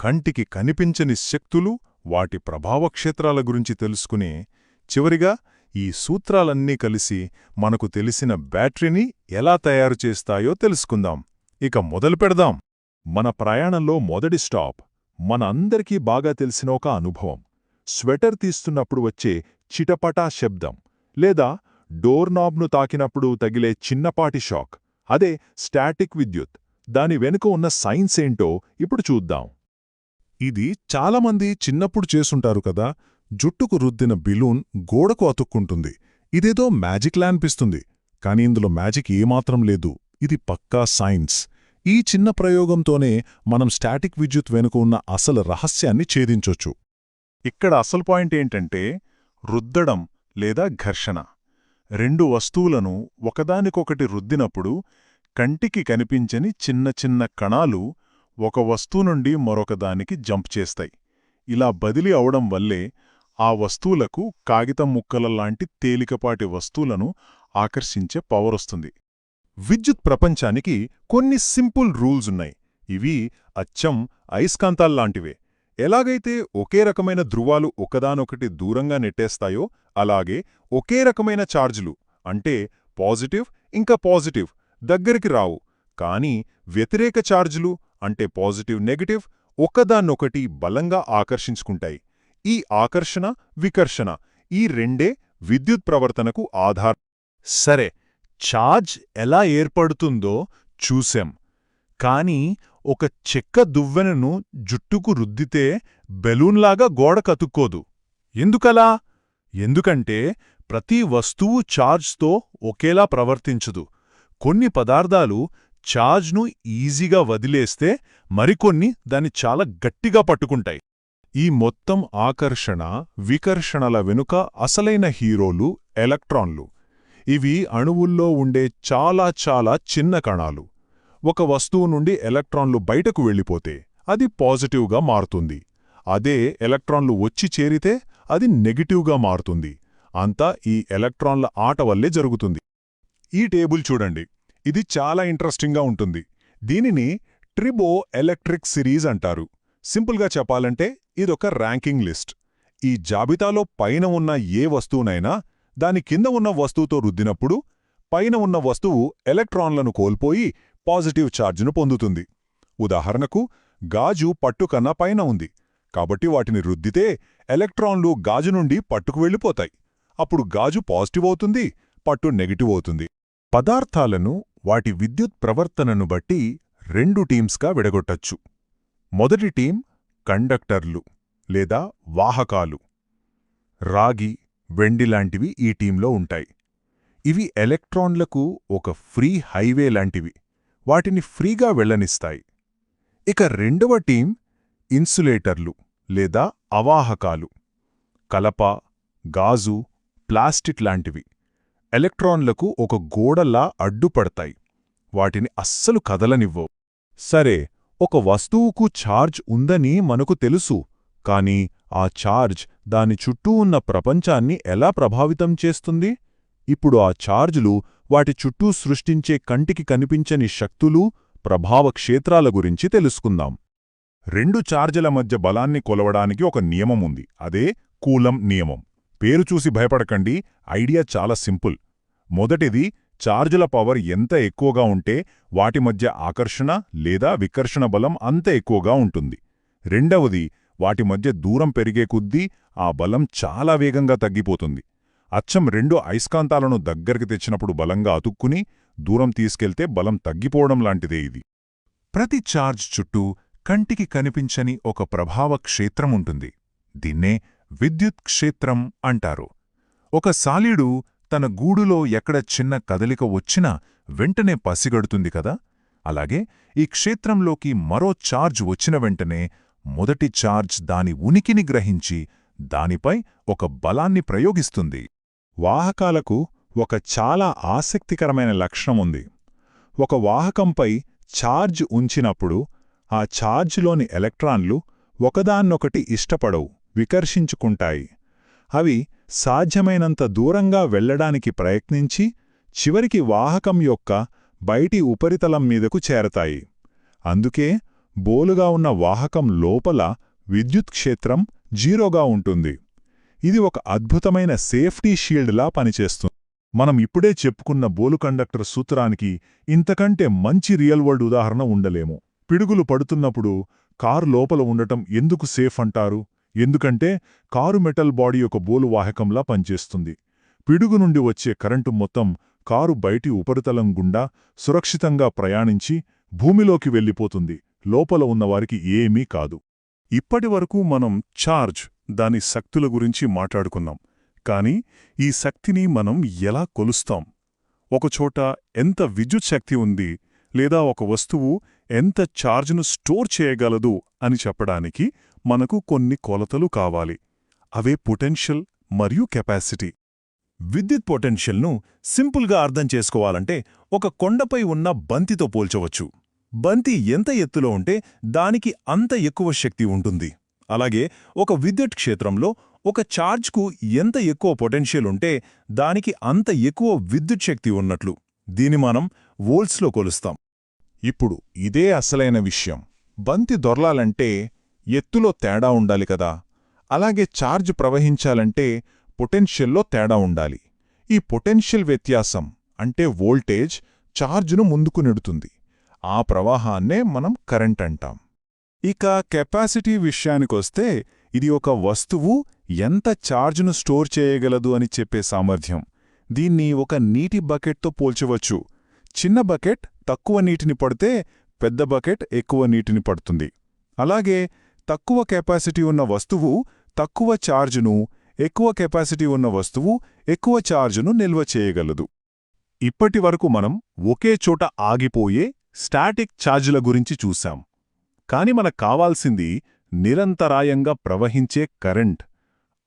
కంటికి కనిపించని శక్తులు, వాటి ప్రభావక్షేత్రాల గురించి తెలుసుకుని చివరిగా ఈ సూత్రాలన్నీ కలిసి మనకు తెలిసిన బ్యాటరీని ఎలా తయారు చేస్తాయో తెలుసుకుందాం. ఇక మొదలుపెడదాం. మన ప్రయాణంలో మొదటి స్టాప్ మన అందరికీ బాగా తెలిసిన ఒక అనుభవం. స్వెటర్ తీస్తున్నప్పుడు వచ్చే చిటపటా శబ్దం, లేదా డోర్ నాబ్ను తాకినప్పుడు తగిలే చిన్నపాటి షాక్. అదే స్టాటిక్ విద్యుత్. దాని వెనుక ఉన్న సైన్స్ ఏంటో ఇప్పుడు చూద్దాం. ఇది చాలామంది చిన్నప్పుడు చేసుంటారు కదా. జుట్టుకు రుద్దిన బిలూన్ గోడకు అతుక్కుంటుంది. ఇదేదో మ్యాజిక్లా అనిపిస్తుంది. కాని ఇందులో మ్యాజిక్ ఏమాత్రం లేదు. ఇది పక్కా సైన్స్. ఈ చిన్న ప్రయోగంతోనే మనం స్టాటిక్ విద్యుత్ వెనుక ఉన్న అసలు రహస్యాన్ని ఛేదించొచ్చు. ఇక్కడ అసలు పాయింట్ ఏంటంటే రుద్దడం లేదా ఘర్షణ. రెండు వస్తువులను ఒకదానికొకటి రుద్దినప్పుడు కంటికి కనిపించని చిన్న చిన్న కణాలు ఒక వస్తువు నుండి మరొకదానికి జంప్ చేస్తాయి. ఇలా బదిలీ అవడం వల్లే ఆ వస్తువులకు కాగితం ముక్కలలాంటి తేలికపాటి వస్తువులను ఆకర్షించే పవరొస్తుంది. విద్యుత్ ప్రపంచానికి కొన్ని సింపుల్ రూల్సున్నాయి. ఇవి అచ్చం అయస్కాంతాల్లాంటివే. ఎలాగైతే ఒకే రకమైన ధృవాలు ఒకదానొకటి దూరంగా నెట్టేస్తాయో, అలాగే ఒకే రకమైన ఛార్జులు అంటే పాజిటివ్ ఇంకా పాజిటివ్ దగ్గరికి రావు. కానీ వ్యతిరేక ఛార్జులు అంటే పాజిటివ్ నెగటివ్ ఒకదాన్నొకటి బలంగా ఆకర్షించుకుంటాయి. ఈ ఆకర్షణ వికర్షణ ఈ రెండే విద్యుత్ ప్రవర్తనకు ఆధారం. సరే, ఛార్జ్ ఎలా ఏర్పడుతుందో చూశాం. కానీ ఒక చెక్క దువ్వెనను జుట్టుకు రుద్దితే బెలూన్లాగా గోడకతుక్కోదు. ఎందుకలా? ఎందుకంటే ప్రతి వస్తువు ఛార్జ్తో ఒకేలా ప్రవర్తించదు. కొన్ని పదార్థాలు ఛార్జ్ను ఈజీగా వదిలేస్తే మరికొన్ని దాన్ని చాలా గట్టిగా పట్టుకుంటాయి. ఈ మొత్తం ఆకర్షణ వికర్షణల వెనుక అసలైన హీరోలు ఎలక్ట్రాన్లు. ఇవి అణువుల్లో ఉండే చాలా చాలా చిన్న కణాలు. ఒక వస్తువు నుండి ఎలక్ట్రాన్లు బయటకు వెళ్ళిపోతే అది పాజిటివ్గా మారుతుంది. అదే ఎలక్ట్రాన్లు వచ్చి చేరితే అది నెగిటివ్గా మారుతుంది. అంతా ఈ ఎలక్ట్రాన్ల ఆట వల్లే జరుగుతుంది. ఈ టేబుల్ చూడండి. ఇది చాలా ఇంట్రెస్టింగ్గా ఉంటుంది. దీనిని ట్రిబో ఎలక్ట్రిక్ సిరీస్ అంటారు. సింపుల్గా చెప్పాలంటే ఇదొక ర్యాంకింగ్ లిస్ట్. ఈ జాబితాలో పైన ఉన్న ఏ వస్తువునైనా దాని కింద ఉన్న వస్తువుతో రుద్దినప్పుడు పైన ఉన్న వస్తువు ఎలక్ట్రాన్లను కోల్పోయి పాజిటివ్ ఛార్జ్ను పొందుతుంది. ఉదాహరణకు గాజు పట్టుకన్నా పైన ఉంది. కాబట్టి వాటిని రుద్దితే ఎలక్ట్రాన్లు గాజు నుండి పట్టుకు వెళ్ళిపోతాయి. అప్పుడు గాజు పాజిటివ్ అవుతుంది, పట్టు నెగిటివ్ అవుతుంది. పదార్థాలను వాటి విద్యుత్ ప్రవర్తనను బట్టి రెండు టీమ్స్గా విడగొట్టచ్చు. మొదటి టీం కండక్టర్లు లేదా వాహకాలు. రాగి, వెండి లాంటివి ఈ టీంలో ఉంటాయి. ఇవి ఎలక్ట్రాన్లకు ఒక ఫ్రీ హైవే లాంటివి, వాటిని ఫ్రీగా వెళ్ళనిస్తాయి. ఇక రెండవ టీం ఇన్సులేటర్లు లేదా అవాహకాలు. కలప, గాజు, ప్లాస్టిక్ లాంటివి ఎలక్ట్రాన్లకు ఒక గోడలా అడ్డుపడతాయి, వాటిని అస్సలు కదలనివ్వవు. సరే, ఒక వస్తువుకు ఛార్జ్ ఉందని మనకు తెలుసు, కాని ఆ ఛార్జ్ దాని చుట్టూ ఉన్న ప్రపంచాన్ని ఎలా ప్రభావితం చేస్తుంది? ఇప్పుడు ఆ ఛార్జులు వాటి చుట్టూ సృష్టించే కంటికి కనిపించని శక్తులు, ప్రభావ క్షేత్రాల గురించి తెలుసుకుందాం. రెండు ఛార్జీల మధ్య బలాన్ని కొలవడానికి ఒక నియమముంది, అదే కూలం నియమం. పేరు చూసి భయపడకండి, ఐడియా చాలా సింపుల్. మొదటిది, ఛార్జుల పవర్ ఎంత ఎక్కువగా ఉంటే వాటి మధ్య ఆకర్షణ లేదా వికర్షణ బలం అంత ఎక్కువగా ఉంటుంది. రెండవది, వాటి మధ్య దూరం పెరిగే కొద్దీ ఆ బలం చాలా వేగంగా తగ్గిపోతుంది. అచ్చం రెండు అయస్కాంతాలను దగ్గరికి తెచ్చినప్పుడు బలంగా అతుక్కుని దూరం తీసుకెళ్తే బలం తగ్గిపోవడం లాంటిదే ఇది. ప్రతి ఛార్జ్ చుట్టూ కంటికి కనిపించని ఒక ప్రభావ క్షేత్రం ఉంటుంది. దీన్నే విద్యుత్ క్షేత్రం అంటారు. ఒక సాలీడు తన గూడులో ఎక్కడ చిన్న కదలిక వచ్చినా వెంటనే పసిగడుతుంది కదా. అలాగే ఈ క్షేత్రంలోకి మరో ఛార్జ్ వచ్చిన వెంటనే మొదటి ఛార్జ్ దాని ఉనికిని గ్రహించి దానిపై ఒక బలాన్ని ప్రయోగిస్తుంది. వాహకాలకు ఒక చాలా ఆసక్తికరమైన లక్షణముంది. ఒక వాహకంపై ఛార్జ్ ఉంచినప్పుడు ఆ ఛార్జ్లోని ఎలక్ట్రాన్లు ఒకదాన్నొకటి ఇష్టపడవు, వికర్షించుకుంటాయి. అవి సాధ్యమైనంత దూరంగా వెళ్లడానికి ప్రయత్నించి చివరికి వాహకం యొక్క బయటి ఉపరితలం మీదకు చేరతాయి. అందుకే బోలుగా ఉన్న వాహకం లోపల విద్యుత్ క్షేత్రం జీరోగా ఉంటుంది. ఇది ఒక అద్భుతమైన సేఫ్టీ షీల్డ్లా పనిచేస్తుంది. మనం ఇప్పుడే చెప్పుకున్న బోలు కండక్టర్ సూత్రానికి ఇంతకంటే మంచి రియల్ వరల్డ్ ఉదాహరణ ఉండలేము. పిడుగులు పడుతున్నప్పుడు కారు లోపల ఉండటం ఎందుకు సేఫ్ అంటారు? ఎందుకంటే కారు మెటల్ బాడీ ఒక బోలు వాహకంలా పనిచేస్తుంది. పిడుగు నుండి వచ్చే కరెంటు మొత్తం కారు బయటి ఉపరితలం గుండా సురక్షితంగా ప్రయాణించి భూమిలోకి వెళ్ళిపోతుంది, లోపల ఉన్నవారికి ఏమీ కాదు. ఇప్పటివరకు మనం ఛార్జ్, దాని శక్తుల గురించి మాట్లాడుకున్నాం. కాని ఈ శక్తిని మనం ఎలా కొలుస్తాం? ఒకచోట ఎంత విద్యుత్ శక్తి ఉంది లేదా ఒక వస్తువు ఎంత ఛార్జ్ను స్టోర్ చేయగలదు అని చెప్పడానికి మనకు కొన్ని కొలతలు కావాలి. అవే పొటెన్షియల్ మరియు కెపాసిటీ. విద్యుత్ పొటెన్షియల్ను సింపుల్గా అర్థం చేసుకోవాలంటే ఒక కొండపై ఉన్న బంతితో పోల్చవచ్చు. బంతి ఎంత ఎత్తులో ఉంటే దానికి అంత ఎక్కువ శక్తి ఉంటుంది. అలాగే ఒక విద్యుత్ క్షేత్రంలో ఒక ఛార్జ్కు ఎంత ఎక్కువ పొటెన్షియల్ ఉంటే దానికి అంత ఎక్కువ విద్యుత్ శక్తి ఉన్నట్లు. దీన్ని మనం వోల్ట్స్లో కొలుస్తాం. ఇప్పుడు ఇదే అసలైన విషయం. బంతి దొర్లాలంటే ఎత్తులో తేడా ఉండాలి కదా. అలాగే ఛార్జ్ ప్రవహించాలంటే పొటెన్షియల్లో తేడా ఉండాలి. ఈ పొటెన్షియల్ వ్యత్యాసం అంటే వోల్టేజ్ ఛార్జ్ను ముందుకు నెడుతుంది. ఆ ప్రవాహాన్నే మనం కరెంట్ అంటాం. ఇక కెపాసిటీ విషయానికొస్తే ఇది ఒక వస్తువు ఎంత ఛార్జ్ను స్టోర్ చేయగలదు అని చెప్పే సామర్థ్యం. దీన్ని ఒక నీటి బకెట్తో పోల్చవచ్చు. చిన్న బకెట్ తక్కువ నీటిని పడితే పెద్ద బకెట్ ఎక్కువ నీటిని పడుతుంది. అలాగే తక్కువ కెపాసిటీ ఉన్న వస్తువు తక్కువ ఛార్జును, ఎక్కువ కెపాసిటీ ఉన్న వస్తువు ఎక్కువ ఛార్జును నిల్వ చేయగలదు. ఇప్పటివరకు మనం ఒకే చోట ఆగిపోయే స్టాటిక్ ఛార్జుల గురించి చూశాం. కాని మనకు కావాల్సింది నిరంతరాయంగా ప్రవహించే కరెంట్.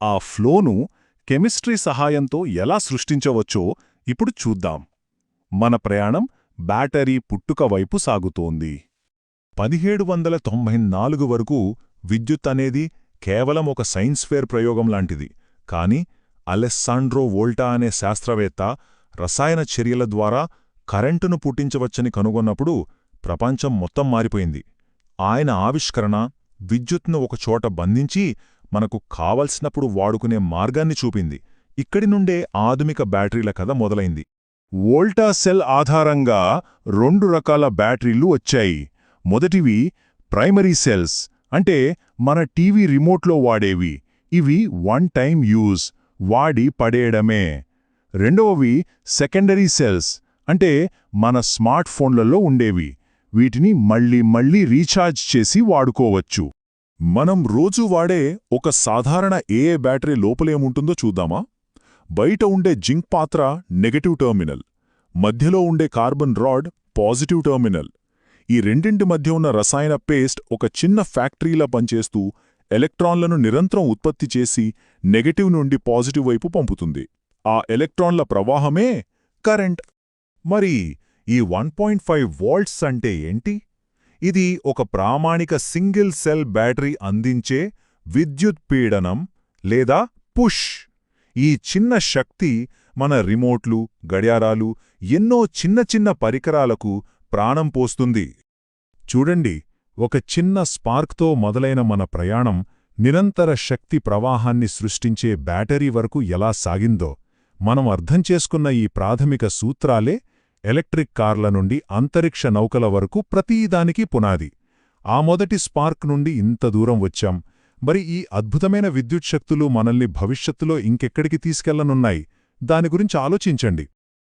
ఆ ఫ్లోను కెమిస్ట్రీ సహాయంతో ఎలా సృష్టించవచ్చో ఇప్పుడు చూద్దాం. మన ప్రయాణం బ్యాటరీ పుట్టుక వైపు సాగుతోంది. 1794 వరకు విద్యుత్ అనేది కేవలం ఒక సైన్స్ ఫేర్ ప్రయోగం లాంటిది. కాని అలెస్సాండ్రో వోల్టా అనే శాస్త్రవేత్త రసాయన చర్యల ద్వారా కరెంటును పుట్టించవచ్చని కనుగొన్నప్పుడు ప్రపంచం మొత్తం మారిపోయింది. ఆయన ఆవిష్కరణ విద్యుత్ను ఒకచోట బంధించి మనకు కావలసినప్పుడు వాడుకునే మార్గాన్ని చూపింది. ఇక్కడి నుండే ఆధునిక బ్యాటరీల కథ మొదలైంది. వోల్టా సెల్ ఆధారంగా 2 రకాల బ్యాటరీలు వచ్చాయి. మొదటివి ప్రైమరీ సెల్స్, అంటే మన టీవీ రిమోట్లో వాడేవి. ఇవి వన్ టైం యూజ్, వాడి పడేయడమే. రెండవవి సెకండరీ సెల్స్, అంటే మన స్మార్ట్ ఫోన్లలో ఉండేవి. వీటిని మళ్ళీ రీఛార్జ్ చేసి వాడుకోవచ్చు. మనం రోజూ వాడే ఒక సాధారణ ఏఏ బ్యాటరీ లోపలేముంటుందో చూద్దామా? బయట ఉండే జింక్ పాత్ర నెగటివ్ టెర్మినల్, మధ్యలో ఉండే కార్బన్ రాడ్ పాజిటివ్ టెర్మినల్. ఈ రెండింటి మధ్య ఉన్న రసాయన పేస్ట్ ఒక చిన్న ఫ్యాక్టరీలా పనిచేస్తూ ఎలక్ట్రాన్లను నిరంతరం ఉత్పత్తి చేసి నెగటివ్ నుండి పాజిటివ్ వైపు పంపుతుంది. ఆ ఎలక్ట్రాన్ల ప్రవాహమే కరెంట్. మరి ఈ 1.5 వోల్ట్స్ అంటే ఏంటి? ఇది ఒక ప్రామాణిక సింగిల్ సెల్ బ్యాటరీ అందించే విద్యుత్ పీడనం లేదా పుష్. ఈ చిన్న శక్తి మన రిమోట్లు, గడియారాలు, ఎన్నో చిన్న చిన్న పరికరాలకు ప్రాణం పోస్తుంది. చూడండి, ఒక చిన్న స్పార్క్తో మొదలైన మన ప్రయాణం నిరంతర శక్తి ప్రవాహాన్ని సృష్టించే బ్యాటరీ వరకు ఎలా సాగిందో మనం అర్థం చేసుకున్న ఈ ప్రాథమిక సూత్రాలే ఎలక్ట్రిక్ కార్ల నుండి అంతరిక్ష నౌకల వరకు ప్రతీదానికి పునాది. ఆ మొదటి స్పార్క్ నుండి ఇంత దూరం వచ్చాం. మరి ఈ అద్భుతమైన విద్యుత్ శక్తులు మనల్ని భవిష్యత్తులో ఇంకెక్కడికి తీసుకెళ్లనున్నాయి? దాని గురించి ఆలోచించండి.